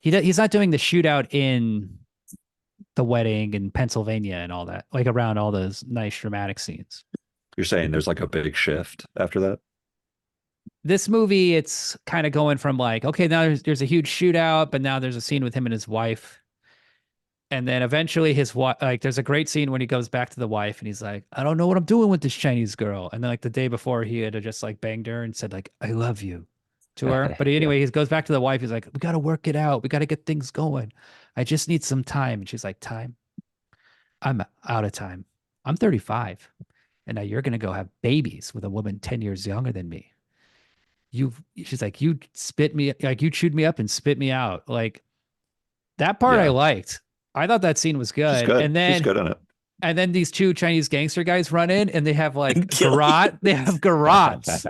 he's not doing the shootout in the wedding in Pennsylvania and all that, like around all those nice dramatic scenes. You're saying there's like a big shift after that? This movie, it's kind of going from like, okay, now there's a huge shootout, but now there's a scene with him and his wife. And then eventually his wife, like, there's a great scene when he goes back to the wife and he's like, I don't know what I'm doing with this Chinese girl. And then like the day before he had just like banged her and said like, I love you to her. But Yeah. anyway, he goes back to the wife. He's like, we got to work it out. We got to get things going. I just need some time. And she's like, time? I'm out of time. I'm 35. And now you're going to go have babies with a woman 10 years younger than me. She's like, you spit me, like you chewed me up and spit me out. Like that part I Yeah. liked. I thought that scene was She's good. good. She's good in it. And then these two Chinese gangster guys run in and they have like Kill garrote. They have garrotes,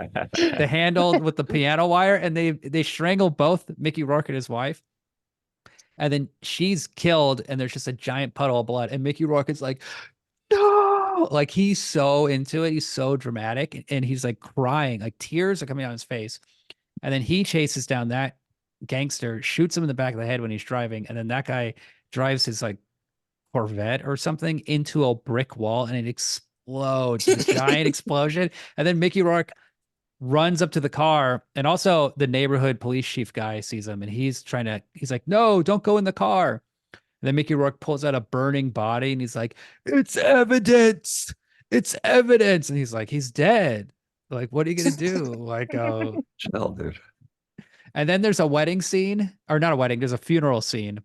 the handled with the piano wire, and they strangle both Mickey Rourke and his wife. And then she's killed, and there's just a giant puddle of blood. And Mickey Rourke is like, no, like he's so into it. He's so dramatic, and he's like crying, like tears are coming out his face. And then he chases down that gangster, shoots him in the back of the head when he's driving, and then that guy drives his like Corvette or something into a brick wall, and it explodes, a giant explosion. And then Mickey Rourke runs up to the car, and also the neighborhood police chief guy sees him, and he's like, no, don't go in the car. And then Mickey Rourke pulls out a burning body and he's like, it's evidence. It's evidence. And he's like, he's dead. Like, what are you going to do? Like, Chill, dude. and then there's a wedding scene, or not a wedding, there's a funeral scene.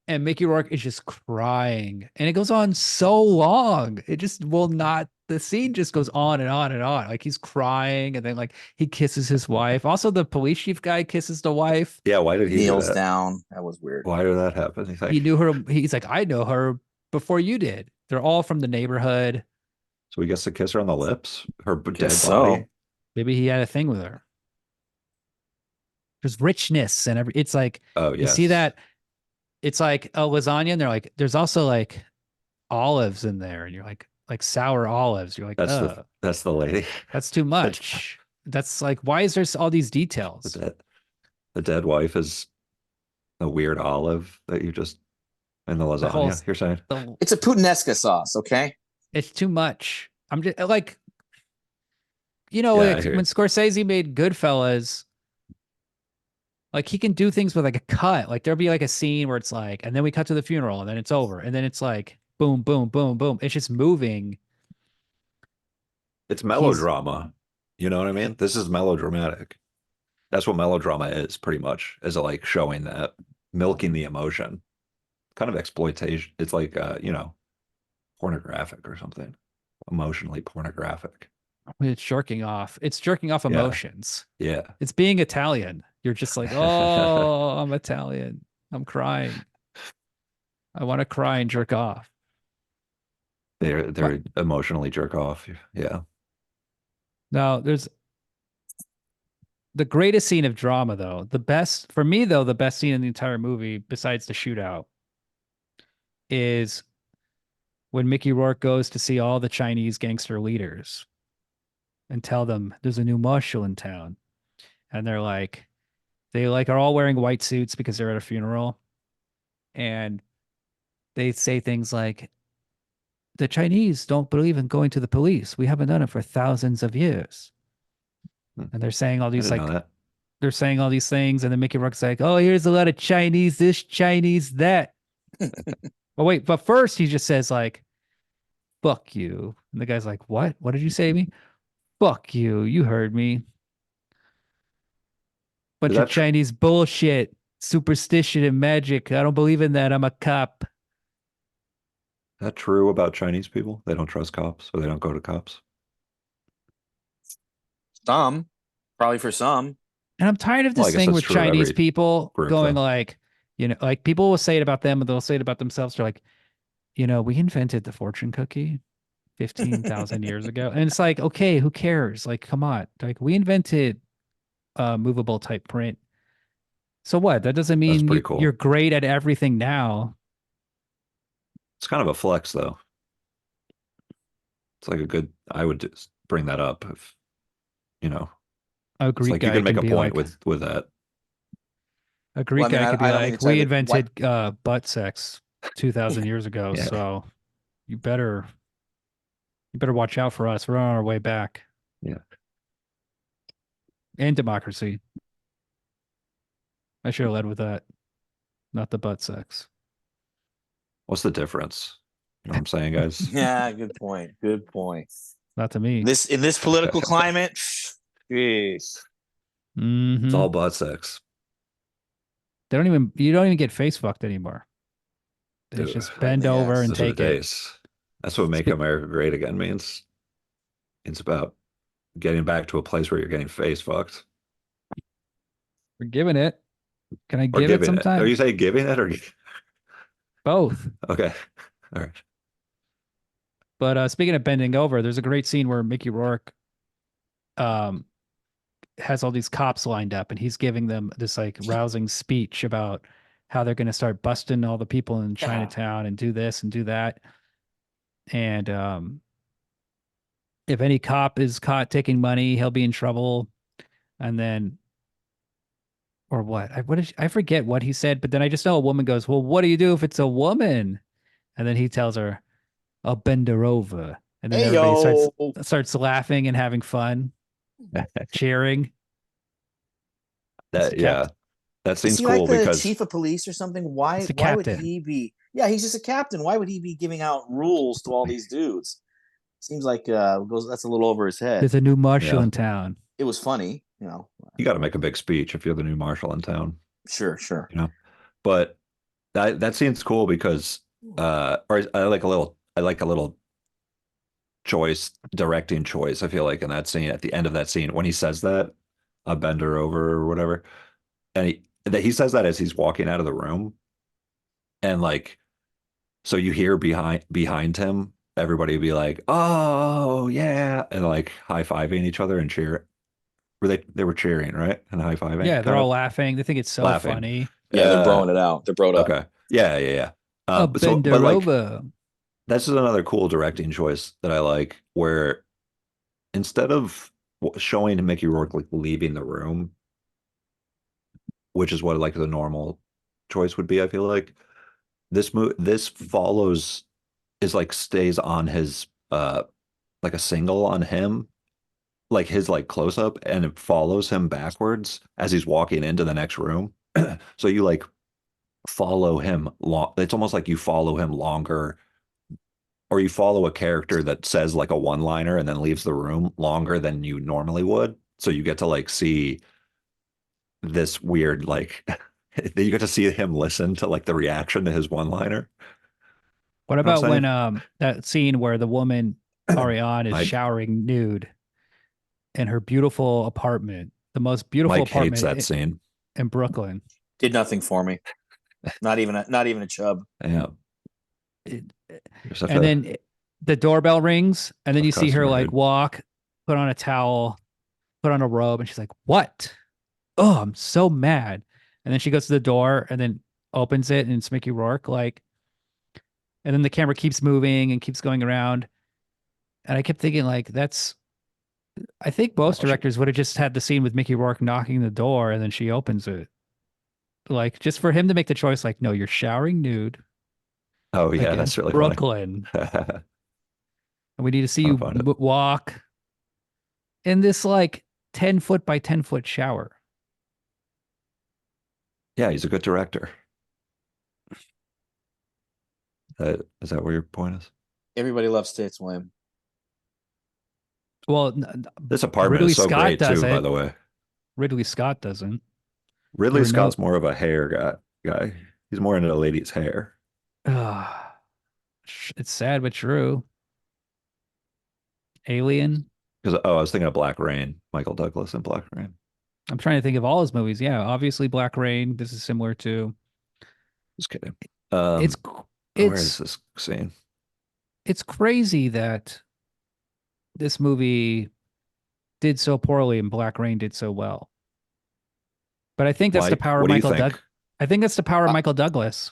And Mickey Rourke is just crying. And it goes on so long. It just will not, the scene just goes on and on and on. Like he's crying and then like he kisses his wife. Also, the police chief guy kisses the wife. Yeah, why did he do kneels that? down. That was weird. Why did that happen? You He think? knew her. He's like, I know her before you did. They're all from the neighborhood. So he gets to kiss her on the lips, her Guess dead so. body. Maybe he had a thing with her. There's richness and it's like, Oh, you see yes. that it's like a lasagna and they're like, there's also like olives in there. And you're like sour olives. You're like, That's the lady. that's too much. That's like, why is there all these The details? dead, the dead wife is a weird olive that you just in the The whole, lasagna, you're saying? It's a puttanesca sauce, okay? it's too much. I'm just like, Yeah, I like hear when you. Scorsese made Goodfellas, like he can do things with like a cut. Like there'll be like a scene where it's like, and then we cut to the funeral and then it's over. And then it's like boom, boom, boom, boom. It's just moving. It's He's melodrama. You know what I mean? This is melodramatic. That's what melodrama is, pretty much, is like showing that, milking the emotion, kind of exploitation. It's like pornographic or something, emotionally pornographic. It's jerking off. It's jerking off Yeah, emotions. yeah. It's being Italian. You're just like, oh, I'm Italian. I'm crying. I want to cry and jerk off. But They're emotionally jerk off. Yeah. now there's the greatest scene of drama though. The best for me though, the best scene in the entire movie, besides the shootout, is when Mickey Rourke goes to see all the Chinese gangster leaders and tell them there's a new marshal in town. And they like are all wearing white suits because they're at a funeral. And they say things like, the Chinese don't believe in going to the police. We haven't done it for thousands of years. Hmm. And they're saying all I these didn't know like that. they're saying all these things, and then Mickey Rourke's like, "Oh, here's a lot of Chinese this, Chinese that." But wait, but first he just says like, "Fuck you," and the guy's like, "What? What did you say to me? Fuck you. You heard me. Is Bunch of that tr Chinese bullshit, superstition and magic. I don't believe in that. I'm a cop." that true about Chinese people? They don't trust cops, or they don't go to cops. Some, probably for some. And I'm tired of Well, I this guess thing that's with true of Chinese every people group, going though. like, like people will say it about them, and they'll say it about themselves. They're like, we invented the fortune cookie 15,000 years ago. And it's like, okay, who cares? Like, come on. Like, we invented movable type print. So what? That doesn't That's mean pretty you're cool. great at everything now. It's kind of a flex, though. It's like a good. I would just bring that up if you know. A It's Greek like you guy can make can a be point like, with that. a Well, Greek I mean, guy could be I don't think like, it's we either. What? invented butt sex 2,000 years ago. Yeah, So you better, watch out for us. We're on our way back. yeah. And democracy. I should have led with that, not the butt sex. What's the difference? You know what I'm saying, guys? Yeah, good point. Good point. Not to me. This in this political climate, jeez. It's Hmm. all butt sex, You don't even get face fucked anymore. It's dude. just Right in bend the over and Those are the take it. days. That's what make Spe- America great again means. It's about getting back to a place where you're getting face fucked We're giving it. Can I or give it giving it. Are sometime? you saying giving it or Both. okay? All right. But speaking of bending over, there's a great scene where Mickey Rourke um, has all these cops lined up, and he's giving them this like rousing speech about how they're going to start busting all the people in Yeah. Chinatown and do this and do that. And if any cop is caught taking money, he'll be in trouble. And then, or what? I forget what he said, but then I just know a woman goes, "Well, what do you do if it's a woman?" And then he tells her, "I'll bend her over." And then Hey everybody yo. starts laughing and having fun, cheering. He's the That cap. yeah, that Is seems he like cool the because chief of police or something? He's the Why would captain. he be? Yeah, he's just a captain. Why would he be giving out rules to all these dudes? Seems like that's a little over his head. There's a new marshal yeah, in town. It was funny, you know. you got to make a big speech if you're the new marshal in town, Sure, sure. you know. But that seems cool because or I like a little choice, directing choice. I feel like in that scene, at the end of that scene, when he says that, a bender over or whatever, and he says that as he's walking out of the room, and like so you hear behind him, everybody be like, "Oh yeah," and like high fiving each other and cheer. They were cheering, right? And high fiving, Yeah, they're kind all of laughing. They think it's so laughing. funny. Yeah, they're Uh, broing it out. They're broed up. okay, yeah, yeah, yeah. A But bender like over. that's just another cool directing choice that I like, where instead of showing Mickey Rourke like leaving the room, which is what like the normal choice would be, I feel like this follows is like stays on his like a single on him, like his like close up, and it follows him backwards as he's walking into the next room. So you like follow him long. It's almost like you follow him longer, or you follow a character that says like a one liner and then leaves the room longer than you normally would. So you get to like see this weird like you get to see him listen to like the reaction to his one liner. What You know about what when I'm that scene where the woman saying? Ariane is I showering nude in her beautiful apartment, the most beautiful Mike hates apartment that scene. in Brooklyn. Did nothing for me. Not even a chub. Yeah, It- you're such and a then the doorbell rings, and then tough you see her customer, like dude. walk, put on a towel, put on a robe, and she's like, "What? Oh, I'm so mad." And then she goes to the door and then opens it, and it's Mickey Rourke. Like, and then the camera keeps moving and keeps going around. And I kept thinking, like, I think most Oh, directors would have just had the scene with Mickey Rourke knocking the door and then she opens it. Like, just for him to make the choice, like, no, you're showering nude, oh like yeah, in that's really funny. Brooklyn, Kind and we need to see of you find it. walk in this like 10 foot by 10 foot shower. Yeah, he's a good director. Is that where your point is? Everybody loves tits, William. Well, This apartment Ridley is so Scott great does too, by it. the way. Ridley Scott doesn't. Ridley Or no. Scott's more of a hair guy. He's more into the lady's hair. Ugh. It's sad but true. Alien. Because I was thinking of Black Rain, Michael Douglas in Black Rain. I'm trying to think of all his movies. Yeah, obviously Black Rain. This is similar to. Just kidding. It's Where is it's this scene? it's crazy that this movie did so poorly and Black Rain did so well. But I think that's the Mike, power of what do you Michael think? Doug. I think that's the power of Uh, Michael Douglas.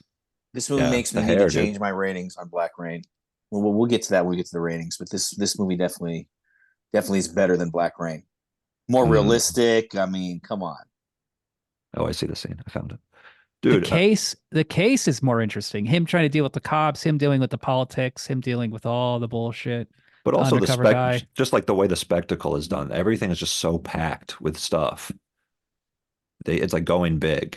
this movie Yeah, makes the me need to hair, dude. change my ratings on Black Rain. We'll get to that when we get to the ratings, but this movie definitely is better than Black Rain. More Mm. realistic. I mean, come on. Oh, I see the scene. I found it. The Dude, case, the case is more interesting. Him trying to deal with the cops, him dealing with the politics, him dealing with all the bullshit. but The also the undercover spec, guy. just like the way the spectacle is done, everything is just so packed with stuff. It's like going big.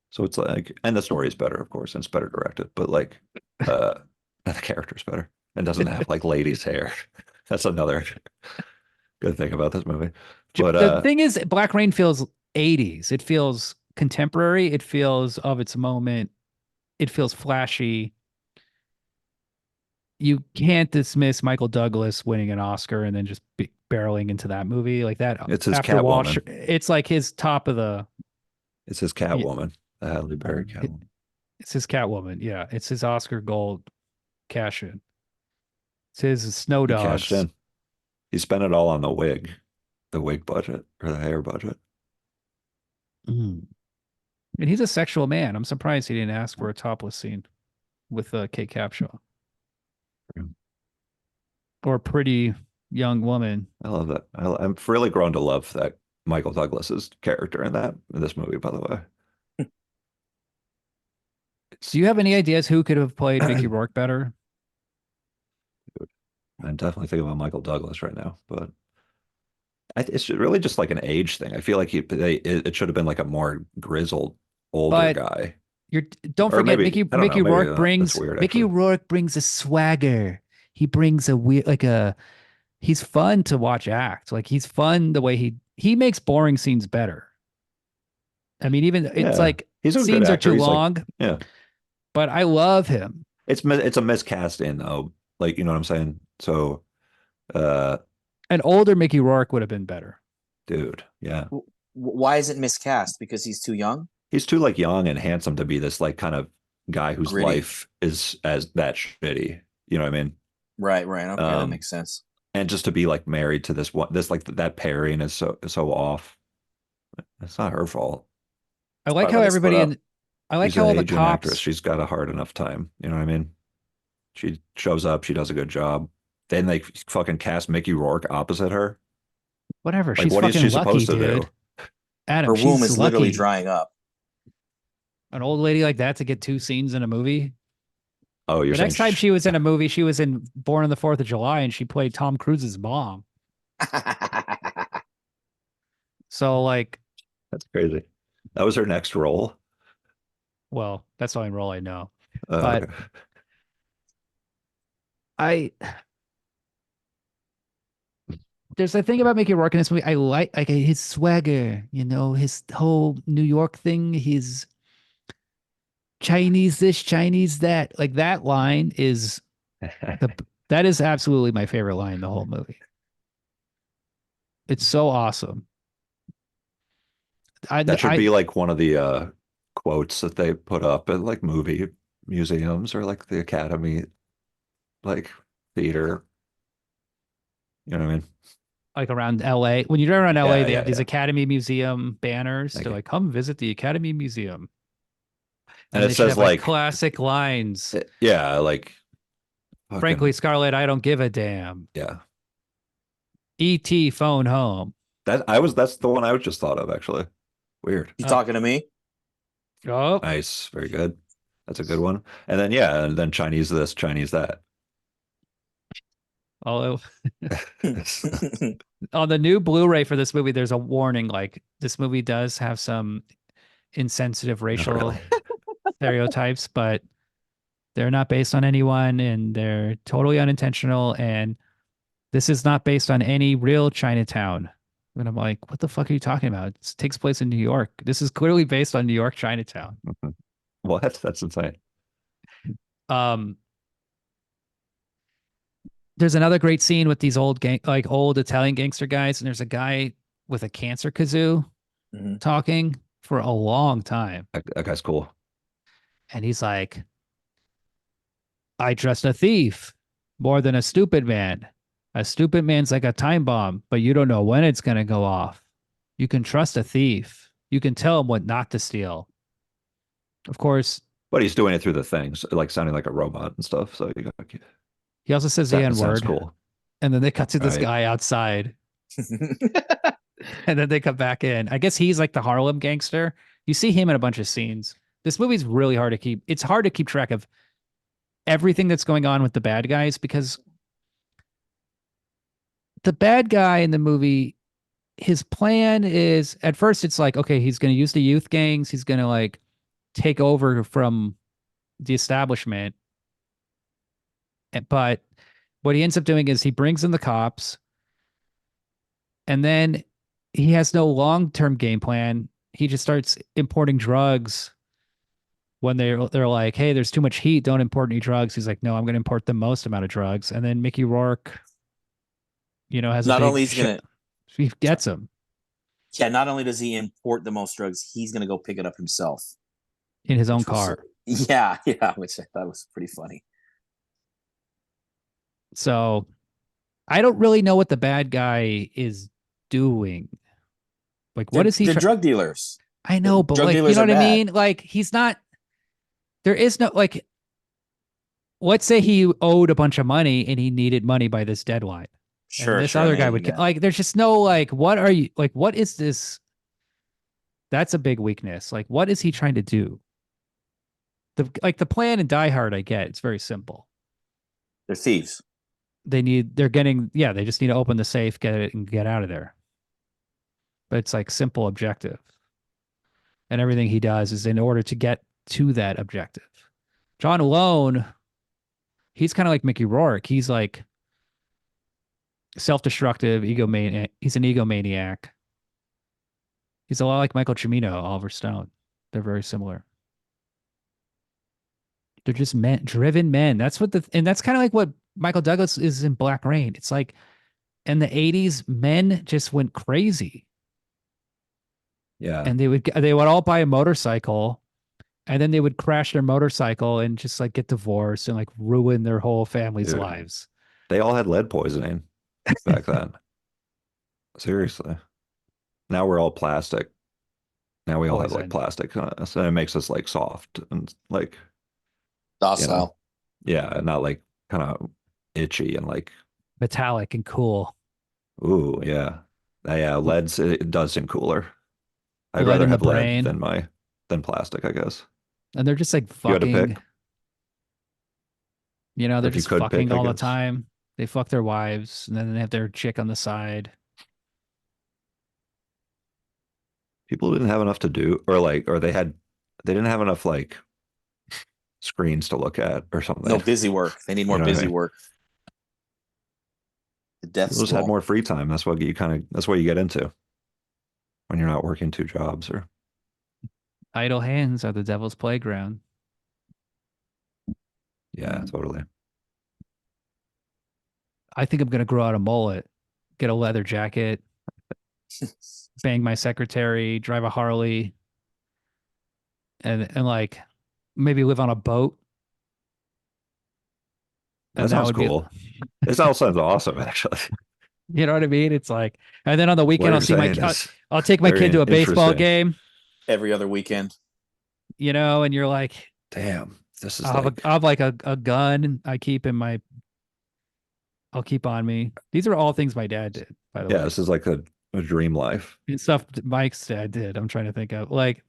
So it's like, and the story is better, of course, and it's better directed, but like, and the character's better and doesn't have like ladies' hair. That's another good thing about this movie. But The thing is, Black Rain feels 80s. It feels contemporary. It feels of its moment. It feels flashy. You can't dismiss Michael Douglas winning an Oscar and then just barreling into that movie like that. it's his After Wall Catwoman. Street, it's like his top of the. It's his Catwoman, the Halle Berry Catwoman. It's his Catwoman. Yeah, it's his Oscar Gold cash in. It's his Snow He cashed Dogs. in. He spent it all on the wig budget or the hair budget. Mm. And he's a sexual man. I'm surprised he didn't ask for a topless scene with Kate Capshaw Yeah. or a pretty young woman. I love that. I'm really grown to love that Michael Douglas's character in this movie, by the way. Do you have any ideas who could have played Mickey Rourke better? I'm definitely thinking about Michael Douglas right now, but it's really just like an age thing. I feel like it should have been like a more grizzled, older But guy. you're don't Or forget maybe, I don't know, Mickey maybe Rourke that's brings weird Mickey actually. Rourke brings a swagger. He brings a weird he's fun to watch act. Like he's fun the way he makes boring scenes better. I mean, even it's Yeah, like he's a good scenes are actor. too He's like, long, yeah, but I love him. it's a miscasting though. Like, you know what I'm saying? So, uh, An older Mickey Rourke would have been better. dude, yeah, Why is it miscast? Because he's too young? he's too like young and handsome to be this like kind of guy whose Gritty. life is as that shitty. You know what I mean? Right. Okay, that Um, makes sense. and just to be like married to this like that pairing is so off. It's not her fault. I It's like probably how why they split everybody up. in I like She's an how all the aging actress. cops She's got a hard enough time. You know what I mean? She shows up. She does a good job. Then they fucking cast Mickey Rourke opposite her. whatever, Like, she's what is fucking she lucky, supposed to dude. do? Adam, Her womb she's is literally lucky. drying up. An old lady like that to get 2 scenes in a movie. Oh, you're The saying next time she was in a movie, she was in Born on the 4th of July and she played Tom Cruise's mom. So like, that's crazy. That was her next role. well, that's the only role I know. Okay. But I there's a thing about Mickey Rourke in this movie. I like his swagger, his whole New York thing, his Chinese this, Chinese that. Like that line is that is absolutely my favorite line in the whole movie. It's so awesome. That should I be like one of the quotes that they put up at like movie museums or like the Academy like theater. You know what I mean? like around LA. When you drive around LA, Yeah, they yeah, have these yeah. Academy Museum banners. Thank They're you. like, come visit the Academy Museum. And And it they should says have like like, classic lines. yeah, like Frankly, fucking Scarlett, I don't give a damn. yeah. E.T. phone home. That's the one I was just thought of actually. Weird. You Uh, talking to me? oh, Nice. Very good. That's a good one. And then yeah, and then Chinese this, Chinese that. although on the new Blu-ray for this movie, there's a warning like this movie does have some insensitive Not really. racial stereotypes, but they're not based on anyone and they're totally unintentional. And this is not based on any real Chinatown. And I'm like, what the fuck are you talking about? It takes place in New York. This is clearly based on New York Chinatown. What? That's insane. Um, there's another great scene with these old Italian gangster guys, and there's a guy with a cancer kazoo Mhm. talking for a long time. That guy's cool. And he's like, I trust a thief more than a stupid man. A stupid man's like a time bomb, but you don't know when it's going to go off. You can trust a thief. You can tell him what not to steal. Of course, But he's doing it through the things, like sounding like a robot and stuff. So you got he also says the that N sounds word. cool. And then they cut to this Right. guy outside. And then they come back in. I guess he's like the Harlem gangster. You see him in a bunch of scenes. This movie's really hard to keep. It's hard to keep track of everything that's going on with the bad guys because the bad guy in the movie, his plan is at first it's like, okay, he's going to use the youth gangs. He's going to like take over from the establishment. But what he ends up doing is he brings in the cops and then he has no long-term game plan. He just starts importing drugs when they're like, "Hey, there's too much heat. Don't import any drugs." He's like, "No, I'm going to import the most amount of drugs." And then Mickey Rourke, has a Not only big he's gonna, he gets him yeah, not only does he import the most drugs, he's gonna go pick it up himself, in his own which was, car. yeah, yeah, which I thought was pretty funny. So I don't really know what the bad guy is doing. Like, what They're is he they're trying? drug dealers. I know, but Drug like, you dealers know are what I bad. mean? Like, he's not. There is no like. Let's say he owed a bunch of money and he needed money by this deadline. And Sure, this sure, other guy anything, would yeah. like, there's just no like, what are you like? What is this? That's a big weakness. Like, what is he trying to do? The plan in Die Hard, I get. It's very simple. They're thieves. They just need to open the safe, get it, and get out of there. But it's like simple objective. And everything he does is in order to get to that objective. John Alone, he's kind of like Mickey Rourke. He's like self-destructive, egomaniac. He's an egomaniac. He's a lot like Michael Cimino, Oliver Stone. They're very similar. They're just men, driven men. And that's kind of like what Michael Douglas is in Black Rain. It's like in the 80s, men just went crazy. Yeah. And they would all buy a motorcycle and then they would crash their motorcycle and just like get divorced and like ruin their whole family's Dude, lives. they all had lead poisoning back then. Seriously. Now we're all plastic. Now we all have like Poison. plastic on us, and it makes us like soft and like, Docile. yeah, not like kind of itchy and like, Metallic and cool. ooh, yeah. Yeah, lead's it does seem cooler. I'd Lead rather in the have lead brain. than plastic, I guess. And they're just like If you had to fucking, pick, or they're if you just could pick, fucking I all the guess. time. They fuck their wives and then they have their chick on the side. People didn't have enough to do, or like, or they didn't have enough like screens to look at or No something. busy work. They need You more know what I busy mean? work. The death People just had scroll. more free time. That's what you get into when you're not working two jobs or Idle hands are the devil's playground. yeah, totally. I think I'm gonna grow out a mullet, get a leather jacket, bang my secretary, drive a Harley, and like maybe live on a boat. That And that sounds would be, cool. This all sounds awesome, actually. you know what I mean? It's like, and then on the What weekend, you're saying is I'll take my very kid to a baseball interesting. game, Every other weekend. you know, and you're like, Damn, this is like, I'll have like a gun I keep in my, I'll keep on me. These are all things my dad did, by the yeah, way. this is like a dream life. And stuff Mike's dad did. I'm trying to think of like,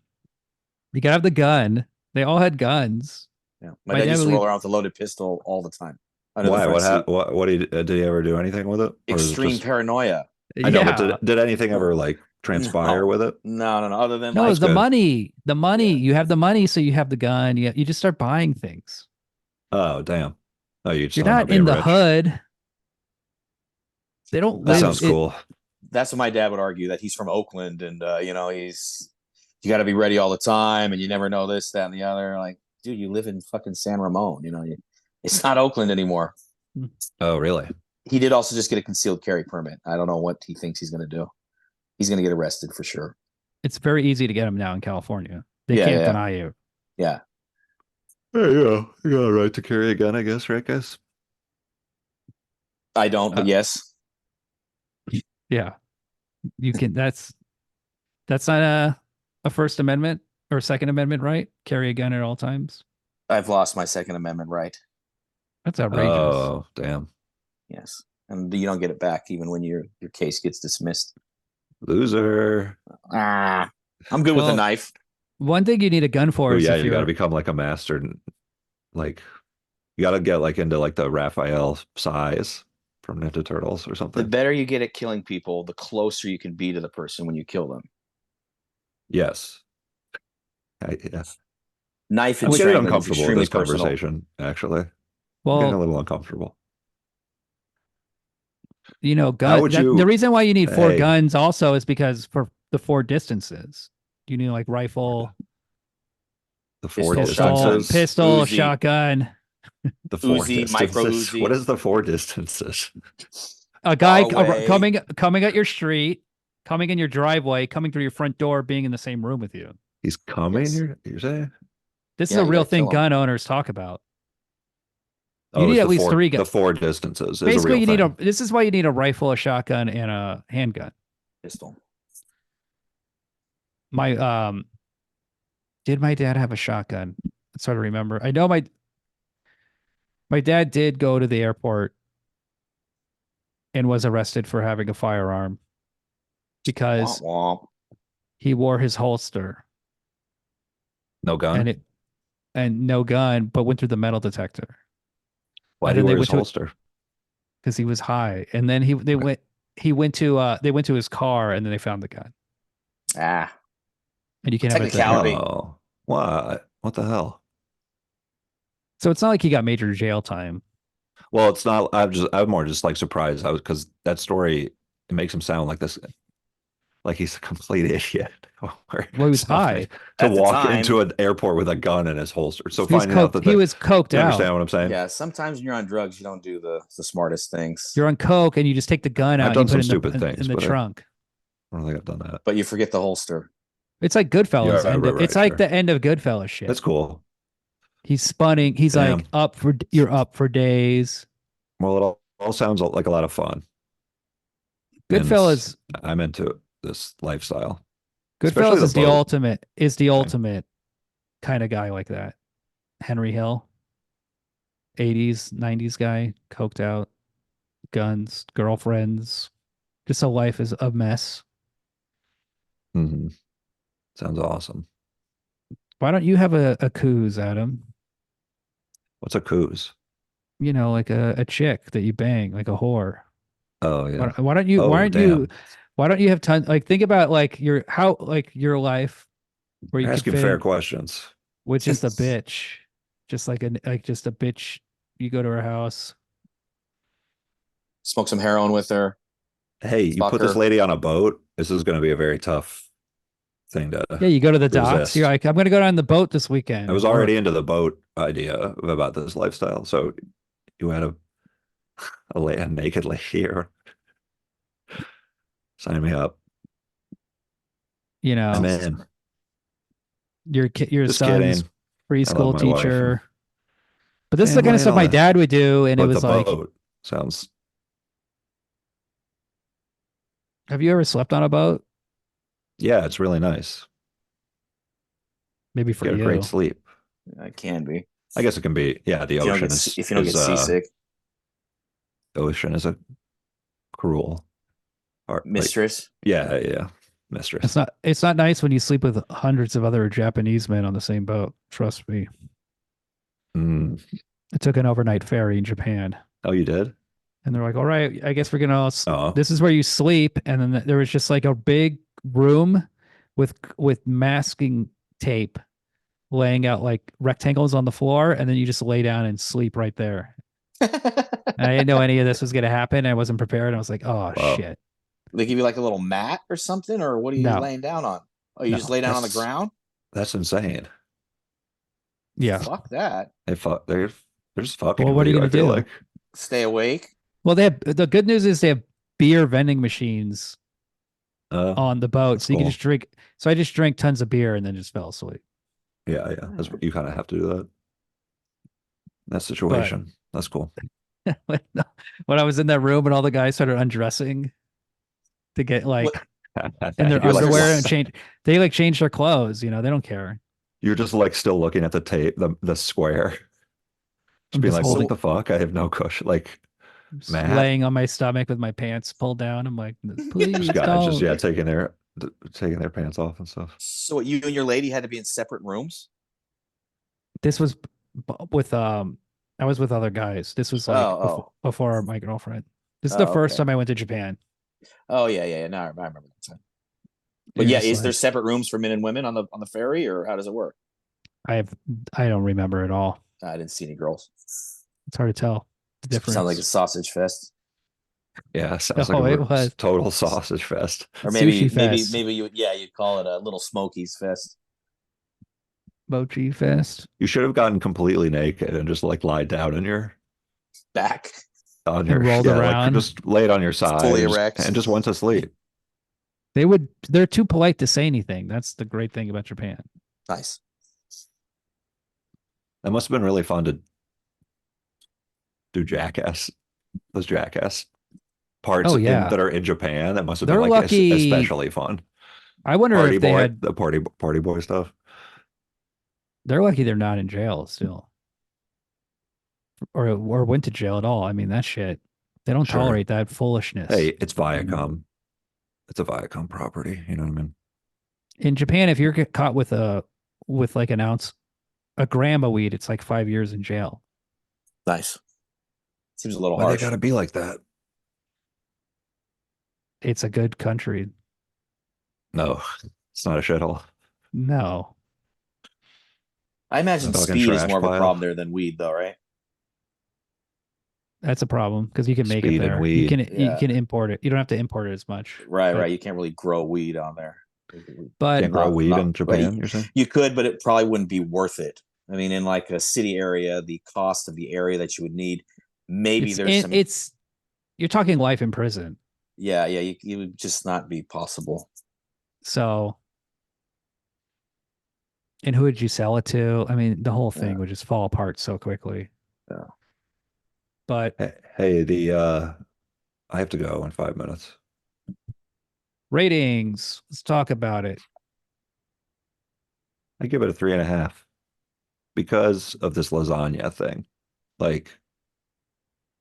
you gotta have the gun. They all had guns. Yeah. My My dad dad used would to leave. roll around with a loaded pistol all the time under the Why? front seat. What did he ever do anything with it? Or is it Extreme just, paranoia. I know, but Yeah. did anything ever like transpire No. with it? No. Other than No, like it's That's the good. money. The money. yeah. You have the money, so you have the gun. You just start buying things. Oh, damn. Oh, you just You're talking about not in being the rich. hood. They don't That That live sounds was it. cool. that's what my dad would argue, that he's from Oakland and he's you got to be ready all the time and you never know this, that, and the other. Like, dude, you live in fucking San Ramon. It's not Oakland anymore. Oh, really? He did also just get a concealed carry permit. I don't know what he thinks he's going to do. He's going to get arrested for sure. It's very easy to get them now in California. They Yeah, can't yeah, deny you. yeah. Hey, yeah, you got a right to carry a gun, I guess, right, guys? I don't, but Uh, yes, yeah, you can. That's not a First Amendment or Second Amendment right. Carry a gun at all times. I've lost my Second Amendment right. That's outrageous. Oh, damn. Yes, and you don't get it back even when your case gets dismissed. Loser. I'm good with a Well, knife. one thing you need a gun for Oh, is yeah, if you got to you're become like a master. Like, you got to get like into like the Raphael size from Ninja Turtles or The something. better you get at killing people, the closer you can be to the person when you kill them. Yes. Yeah. Knife I'm and which, getting strangling is uncomfortable with extremely this personal. conversation, actually. I'm getting a well, little uncomfortable. How gun would that the you, reason why you need four hey, guns also is because for the four distances. You need like rifle, the four Pistol, shotgun, distances? pistol, Uzi, shotgun. The four Uzi, micro distances? What Uzi, is the four distances? A far guy away. coming at your street, coming in your driveway, coming through your front door, being in the same room with you. He's coming, Yes. you're saying? This is Yeah, a you real got to thing kill them. gun owners talk about. You Oh, need it's at least three guns. the four distances is a Basically, real you need a. thing. This is why you need a rifle, a shotgun, and a handgun. Pistol. My did my dad have a shotgun? It's hard to remember. I know my dad did go to the airport and was arrested for having a firearm Womp because womp. he wore his holster No and gun? it and no gun, but went through the metal detector. Why And do you then they wear his went to holster? because he was high. And then Okay. he went to his car and then they found the gun. Ah, And you can have it at the air. technicality. Oh, what? What the hell? So it's not like he got major jail time. Well, it's not. I'm more just like surprised. I was because that story it makes him sound like this, like he's a complete idiot or Well, he was something high. to At the walk time, into an airport with a gun in his holster. So He was finding out coked. that He was coked you out. understand what I'm saying? yeah, sometimes when you're on drugs, you don't do the smartest things, You're on coke and you just take the gun out I've and you done put some it in stupid in things, the but trunk. I don't think I've done that. but you forget the holster. It's like Yeah, Goodfellas right, end. right, It's right, like sure. the end of Goodfellas shit. That's cool. He's spunning. He's like Damn. you're up for days. Well, it all sounds like a lot of fun, and Goodfellas. I'm into this lifestyle, especially Goodfellas the is the boat ultimate. thing. Kind of guy like that. Henry Hill, 80s, 90s guy, coked out, guns, girlfriends. Just a life is a mess. Hmm. Sounds awesome. Why don't you have a coos, Adam? What's a coos? You know, like a chick that you bang, like a whore. Oh yeah. Why don't you? Why Oh aren't you? damn. Why don't you have ton? Like, think about like your life where you You're could asking fit fair in questions. with just a bitch, just just a bitch. You go to her house. Smoke some heroin with her, Hey, you fuck put this her. lady on a boat. This is going to be a very tough thing to Yeah, you go to the docks. You're resist. like, I'm gonna go down the boat this I weekend was and already work. into the boat idea about this lifestyle, so you had a naked lady here. Sign me up. you I'm know, in. your Just son's kidding. I love preschool my wife. teacher. But this is the Damn kind of right, stuff all my that. dad would do, and it But the was like, boat sounds. have you ever slept on a boat? Yeah, it's really nice. Maybe for Get a great you. sleep. It can be I guess it can be. Yeah, the if you don't ocean get is if you don't is get seasick, the ocean is a cruel part. Like, mistress. yeah, yeah, mistress. It's not nice when you sleep with hundreds of other Japanese men on the same boat. Trust me. Mm. I took an overnight ferry in Japan, Oh, you did? and they're like, "All right, I guess we're gonna. Oh, This is where you sleep." And then there was just like a big room with masking tape laying out like rectangles on the floor, and then you just lay down and sleep right there. And I didn't know any of this was gonna happen. I wasn't prepared. I was like, "Oh wow. shit, They give you like a little mat or something, or what are you no, laying down on? Oh, you just no, lay down on the That's ground? that's insane. yeah." Fuck that. They're just fucking Well, what with are you you, I gonna feel do? like. Stay awake. Well, the good news is they have beer vending machines on the boat, That's so you can cool. just drink. So I just drank tons of beer and then just fell asleep. Yeah, yeah. That's what you kind of have to do that. In that But situation. That's cool. when when I was in that room and all the guys started undressing to get What? like in their You're Is there? like, underwear what? and they like change their clothes. They don't care. You're just like still looking at the tape, the square. Just I'm being just like, what holding, So the fuck? I have no cushion. Like, just Matt, laying on my stomach with my pants pulled down. I'm like, there's please guys just don't. yeah taking their pants off and stuff. so what? You and your lady had to be in separate rooms. This was with I was with other guys. This was Oh, like oh, before my girlfriend. This is the oh. first Okay. time I went to Japan. Oh yeah, yeah, yeah. Now I remember that time. But You're yeah, just is there like separate rooms for men and women on the ferry, or how does it work? I have I don't remember at all. I didn't see any girls. It's hard to tell the Sounds like a difference. sausage fest, Yeah, sounds like Oh, it a was total sausage fest. or sushi fest, maybe you yeah you'd call it a little Smokies fest. mochi fest, You should have gotten completely naked and just like lied down in your Back on and your rolled yeah, like around. just laid on your side fully and erect. just went to sleep. They're too polite to say anything. That's the great thing about Japan. Nice. That must have been really fun to do Jackass, those Jackass parts Oh in yeah. that are in Japan. That must have been They're like lucky. especially fun. I wonder Party if they boy, had the party boy stuff. they're lucky they're not in jail still. Or went to jail at all. I mean, that shit. They don't Sure. tolerate that Hey, foolishness. it's Viacom. It's a Viacom property. You know what I mean? In Japan, if you're caught with like a gram of weed, it's like 5 years in jail. Nice. Seems a little Why they harsh. gotta be like that? It's a good country. No, it's not a shithole. No. I It's a imagine fucking speed is trash more of a problem pile. there than weed, though, right? That's a problem because you can make it Speed and there. weed. You Yeah. can import it. You don't have to import it as much. Right, But right. You can't really grow weed on there. but Can't grow weed Not in right. Japan, you're saying? You could, but it probably wouldn't be worth it. I mean, in like a city area, the cost of the area that you would need, maybe there's some. it's you're talking life in prison. Yeah, yeah. You would just not be possible. So and who would you sell it to? I mean, the whole thing Yeah, would just fall apart so quickly. yeah. But Hey, the I have to go in 5 minutes. ratings, let's talk about it. I give it a 3.5 because of this lasagna thing. Like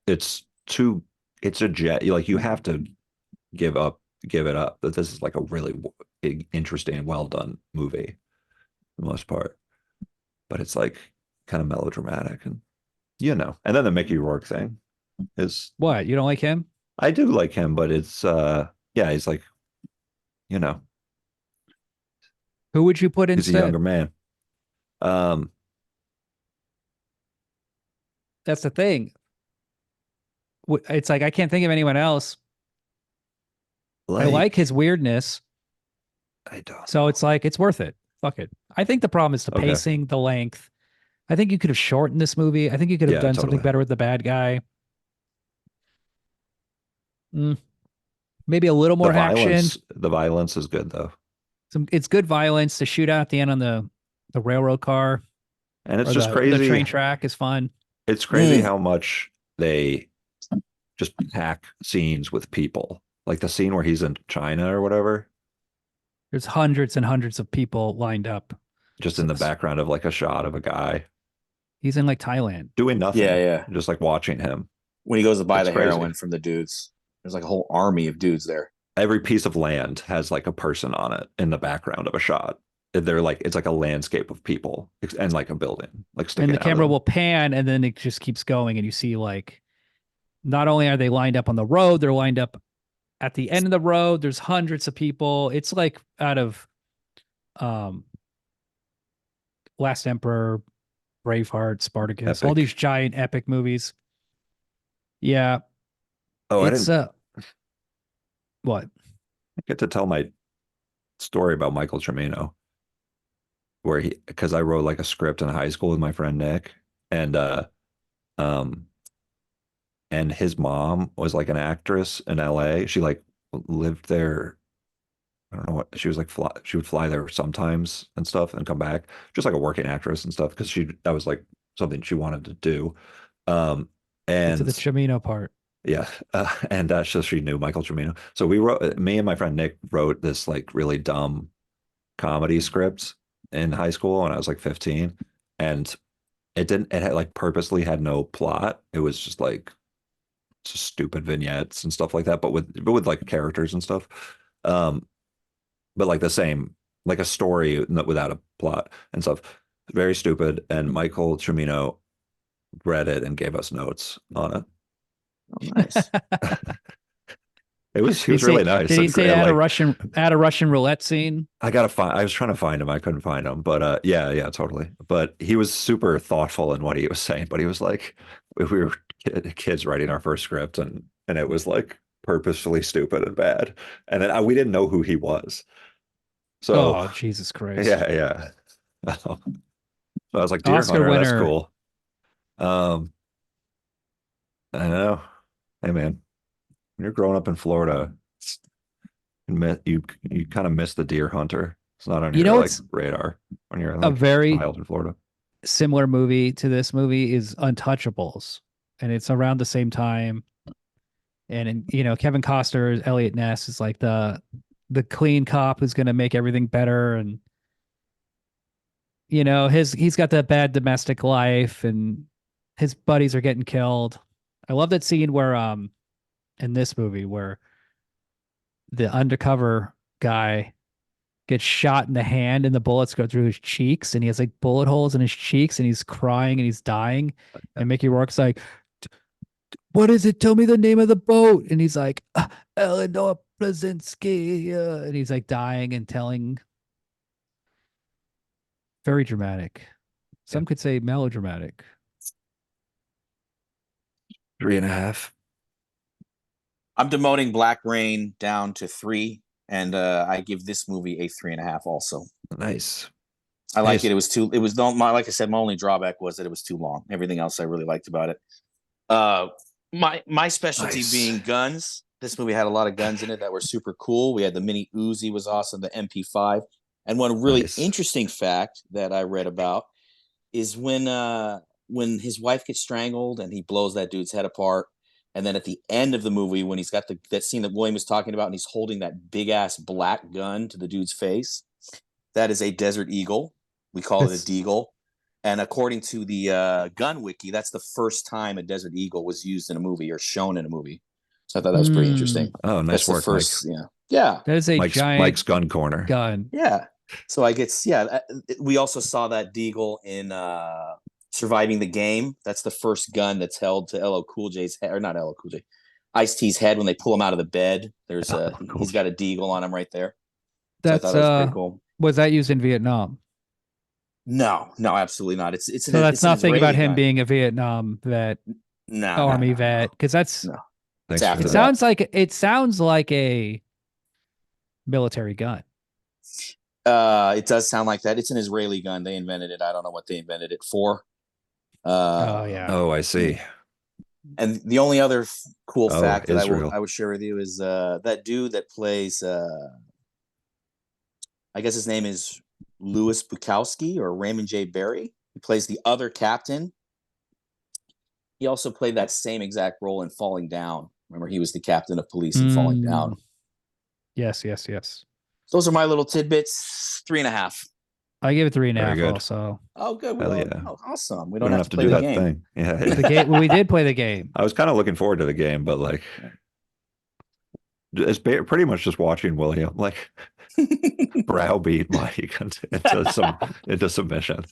it's too it's a jet like you have to give it up that this is like a really interesting, well done movie for the most part. But it's like kind of melodramatic and and then the Mickey Rourke thing is What? You don't like him? I do like him, but it's yeah, he's like, you know, Who would you put he's a younger instead? man. Um, That's the thing. It's like I can't think of anyone else. I like his like weirdness, I don't so know. it's like it's worth it. Fuck it. I think the problem is the Okay. pacing, the length. I think you could have shortened this movie. I think you could have Yeah, done something totally. better with the bad guy. Mm, maybe a little more action. The violence is good though. It's good violence. The shootout at the end on the railroad car And it's or just the crazy. train track is fun. It's crazy how much they just pack scenes with people. Like the scene where he's in China or whatever, There's hundreds and hundreds of people lined up. just in the background of like a shot of a guy He's in like Thailand. doing Yeah, nothing, yeah. just like watching him. When he goes to buy It's the crazy. heroin from the dudes, there's like a whole army of dudes there. Every piece of land has like a person on it in the background of a shot. They're like it's like a landscape of people and like a building like And sticking the out of camera them. will pan and then it just keeps going and you see like not only are they lined up on the road, they're lined up at the end of the road. There's hundreds of people. It's like out of um Last Emperor, Braveheart, Spartacus, all Epic. these giant epic movies. Yeah, Oh, I it's didn't what? get to tell my story about Michael Cimino, where he because I wrote like a script in high school with my friend Nick, and um and his mom was like an actress in LA. She like lived there. I don't know what she was like. She would fly there sometimes and stuff, and come back, just like a working actress and stuff, because she that was like something she wanted to do. Um, Get to the and Cimino part. yeah, and so she knew Michael Cimino. So me and my friend Nick wrote this like really dumb comedy script in high school when I was like 15, and it had like purposely had no plot. It was just like just stupid vignettes and stuff like that, but with like characters and stuff. Um, but like the same, like a story without a plot and stuff. Very stupid. And Michael Cimino read it and gave us notes on it. Oh, nice. He was really nice Did he and say great. Like add a Russian roulette scene? I was trying to find him. I couldn't find him, but yeah, totally. But he was super thoughtful in what he was saying. But he was like, we were kids writing our first script, and it was like purposefully stupid and bad. And then we didn't know who he was. So Oh, Jesus Christ. yeah. So I was like, Deer Oscar Hunter, that's winner. cool. Um, I don't know. Hey man, when you're growing up in Florida, you kind of miss the deer hunter. It's not on You your know like what's radar when you're a like a very child in Florida. similar movie to this movie is Untouchables. And it's around the same time. And Kevin Costner, Elliot Ness is like the clean cop who's gonna make everything better. And he's got that bad domestic life and his buddies are getting killed. I love that scene where in this movie where the undercover guy gets shot in the hand and the bullets go through his cheeks and he has like bullet holes in his cheeks and he's crying and he's dying. And Mickey Rourke's like, what is it? Tell me the name of the boat. And he's like, Eleanor Brzezinski. And he's like dying and telling. Very dramatic. Yeah. Some could say melodramatic. 3.5. I'm demoting Black Rain down to 3, and I give this movie a 3.5 also. Nice. I like it. It was too. It was like I said. My only drawback was that it was too long. Everything else I really liked about it. My specialty being guns. This movie had a lot of guns in it that were super cool. We had the mini Uzi was awesome, the MP5, and one really interesting fact that I read about is when his wife gets strangled and he blows that dude's head apart. And then at the end of the movie, when he's got that scene that William was talking about, and he's holding that big ass black gun to the dude's face, that is a Desert Eagle. We call it a Deagle. And according to the Gun Wiki, that's the first time a Desert Eagle was used in a movie or shown in a movie. So I thought that was pretty interesting. Oh, nice that's work, the first, Mike. Yeah. That is a Mike's gun corner. Gun. Yeah. So I guess, we also saw that Deagle in Surviving the Game. That's the first gun that's held to LL Cool J's head, or not LL Cool J, Ice-T's head when they pull him out of the bed. There's he's got a Deagle on him right there. So I thought that was pretty cool. Was that used in Vietnam? No, absolutely not. It's so that's nothing about him gun. being a Vietnam vet, Army vet, because that's no. It sounds like a military gun. It does sound like that. It's an Israeli gun. They invented it. I don't know what they invented it for. Oh, I see. And the only other cool fact that Israel. I would share with you is that dude that plays I guess his name is Louis Bukowski or Raymond J. Barry. He plays the other captain. He also played that same exact role in Falling Down. Remember, he was the captain of police in Falling Down. Yes, yes, yes. Those are my little tidbits. 3.5. I give it 3.5 Very good. also. Oh, good. Hell yeah. Oh, awesome. We We don't don't have have to to play do the that game. thing. Yeah. The game. Well, we did play the game. I was kind of looking forward to the game, but like, it's pretty much just watching William like browbeat Mike into submission.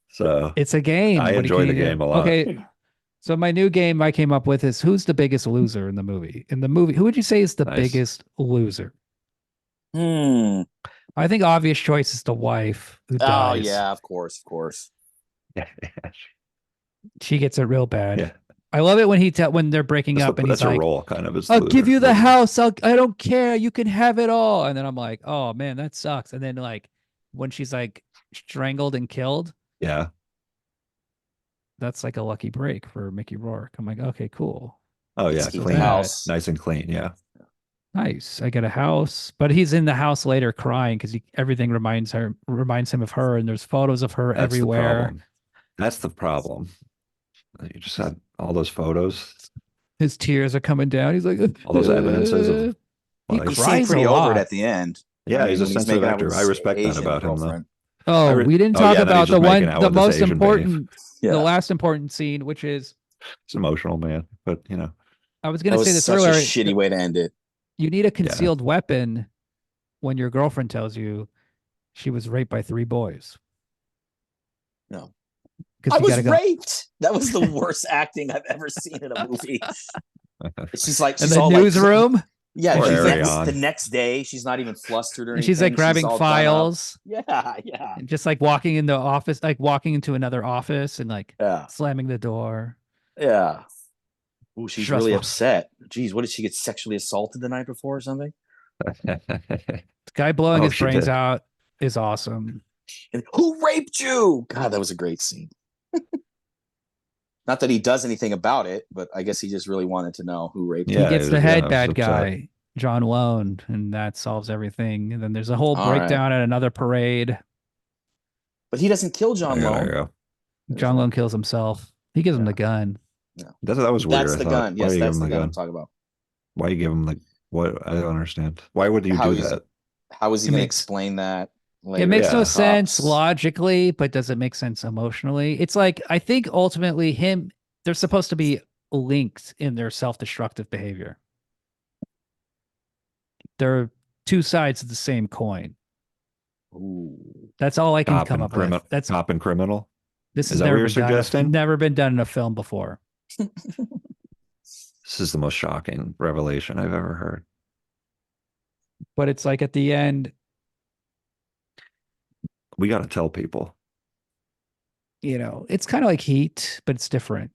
So It's a game. I What enjoy can the you do? game a lot. Okay. So my new game I came up with is who's the biggest loser in the movie? In the movie, who would you say is the Nice. biggest loser? Hmm. I think obvious choice is the wife who Oh, dies. yeah, of course, of course. Yeah. She gets it real bad. Yeah. I love it when when they're breaking up and he's That's a like, role kind of. As I'll loser. give you the house. I don't care. You can have it all. And then I'm like, oh man, that sucks. And then like when she's like strangled and killed, Yeah. that's like a lucky break for Mickey Rourke. I'm like, okay, cool. Oh yeah, Let's keep clean the house. nice and clean. Yeah. Nice. I get a house, but he's in the house later crying because everything reminds him of her, and there's photos of her That's everywhere. the problem. That's the problem. You just had all those photos, His tears are coming down. He's like, all those evidences of. He Like, He cries seemed pretty a over lot. it at the end. yeah, he's a when sensitive making out actor. with I his respect that Asian about him, though. girlfriend. Oh, we didn't Oh, talk yeah, then about he's just making out the with this most Asian important, Yeah. the last important scene, which is It's emotional, man. But I was That going to was say this such earlier. a shitty way to end it. You need a concealed weapon when your girlfriend tells you she was raped by 3 boys. No. 'Cause I you was gotta go. raped. That was the worst acting I've ever seen in a movie. She's like, In she's the all newsroom, like, yeah. Or She's Harry like, on. the next day, she's not even flustered or and anything. she's like grabbing all done up. files. Yeah, yeah, And just like walking in the office, like walking into another office and like yeah, slamming the door. yeah. Ooh, she's really Stressful. upset. Geez, what did she get sexually assaulted the night before or something? The guy blowing Oh, his she brains did. out is awesome. And who raped you? God, that was a great scene. Not that he does anything about it, but I guess he just really wanted to know who raped him. He gets the head I was bad upset. guy, John Lone, and that solves everything. And then there's a whole All right. breakdown at another parade. But he doesn't kill John There Lone. you go. John Lone kills himself. He gives him Yeah. the gun. That was weird. That's the I thought. gun. Why Yes, do you give that's him the the gun I'm gun? talking about. Why you give him the what? I don't understand. Why would you How do he's- that? How is he It going to makes- explain that? Later? It makes Yeah. no sense Cops. logically, but does it make sense emotionally? It's like I think ultimately they're supposed to be linked in their self-destructive behavior. They're 2 sides of the same coin. Ooh. That's all I can Cop come and up criminal. with. That's Cop and criminal. this Is has that what never you're been done. suggesting? Never been done in a film before. This is the most shocking revelation I've ever heard. But it's like at the end, We got to tell people. it's kind of like Heat, but it's different.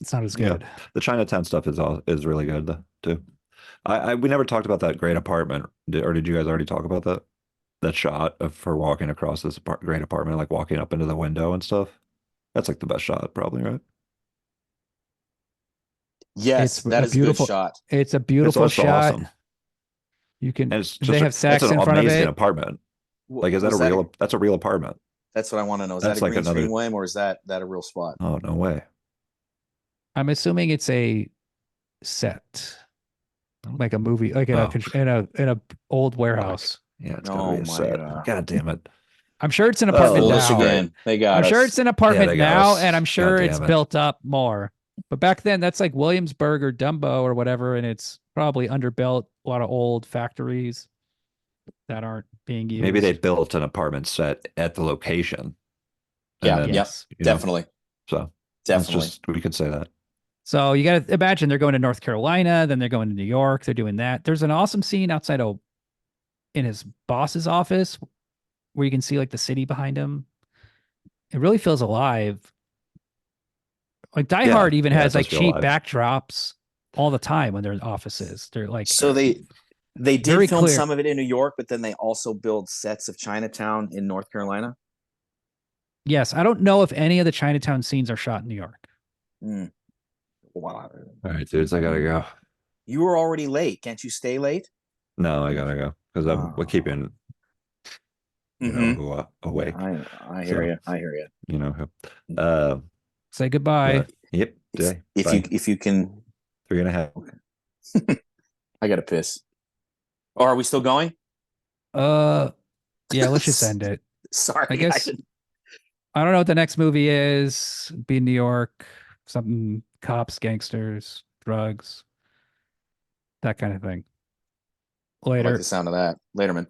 It's not as Yeah. good. The Chinatown stuff is really good too. We never talked about that great apartment, or did you guys already talk about that? That shot of her walking across this great apartment, like walking up into the window and stuff. That's like the best shot, probably, right? Yes, It's that a is beautiful- a good shot. It's a beautiful also shot. awesome. You can. And it's They just have sex it's an in front of amazing it. apartment. Like, is that Was a real? That's a real apartment. That's what I want to know. Is That's that a like green another- screen, William, or is that a real spot? Oh, no way. I'm assuming it's a set, like a movie, like in Oh. in a old warehouse. Yeah, it's Oh gotta be a my set. God. God damn it. I'm sure it's an Oh, apartment Fool well, us now. again. They got I'm us. sure it's an apartment they got now, us. and I'm sure God it's damn it. built up more. But back then, that's like Williamsburg or Dumbo or whatever, and it's probably underbuilt. A lot of old factories that aren't being used. Maybe they built an apartment set at the location. Yeah, And then, Yes. you know, Definitely. So Definitely. we could say that. So you got to imagine they're going to North Carolina, then they're going to New York. They're doing that. There's an awesome scene outside in his boss's office where you can see like the city behind him. It really feels alive. Like Die Yeah, Hard even yeah, has it like does feel cheap alive. backdrops all the time when they're in offices. They're like So they Very did film clear. some of it in New York, but then they also build sets of Chinatown in North Carolina. yes. I don't know if any of the Chinatown scenes are shot in New York. Mm. Wow. All right, dudes, I gotta go. You were already late. Can't you stay late? No, I gotta go because we're keeping Mm-hmm. who Yeah, awake. I hear So you. I hear you. you know who. Uh, Say goodbye. but yep. Day. If Bye. you can, 3.5. I gotta piss. Or are we still going? Yeah, let's just end it. I Sorry, I guess didn't. I don't know what the next movie is. Be in New York, something cops, gangsters, drugs, that kind of thing. I like the Later. sound of that. Later, man.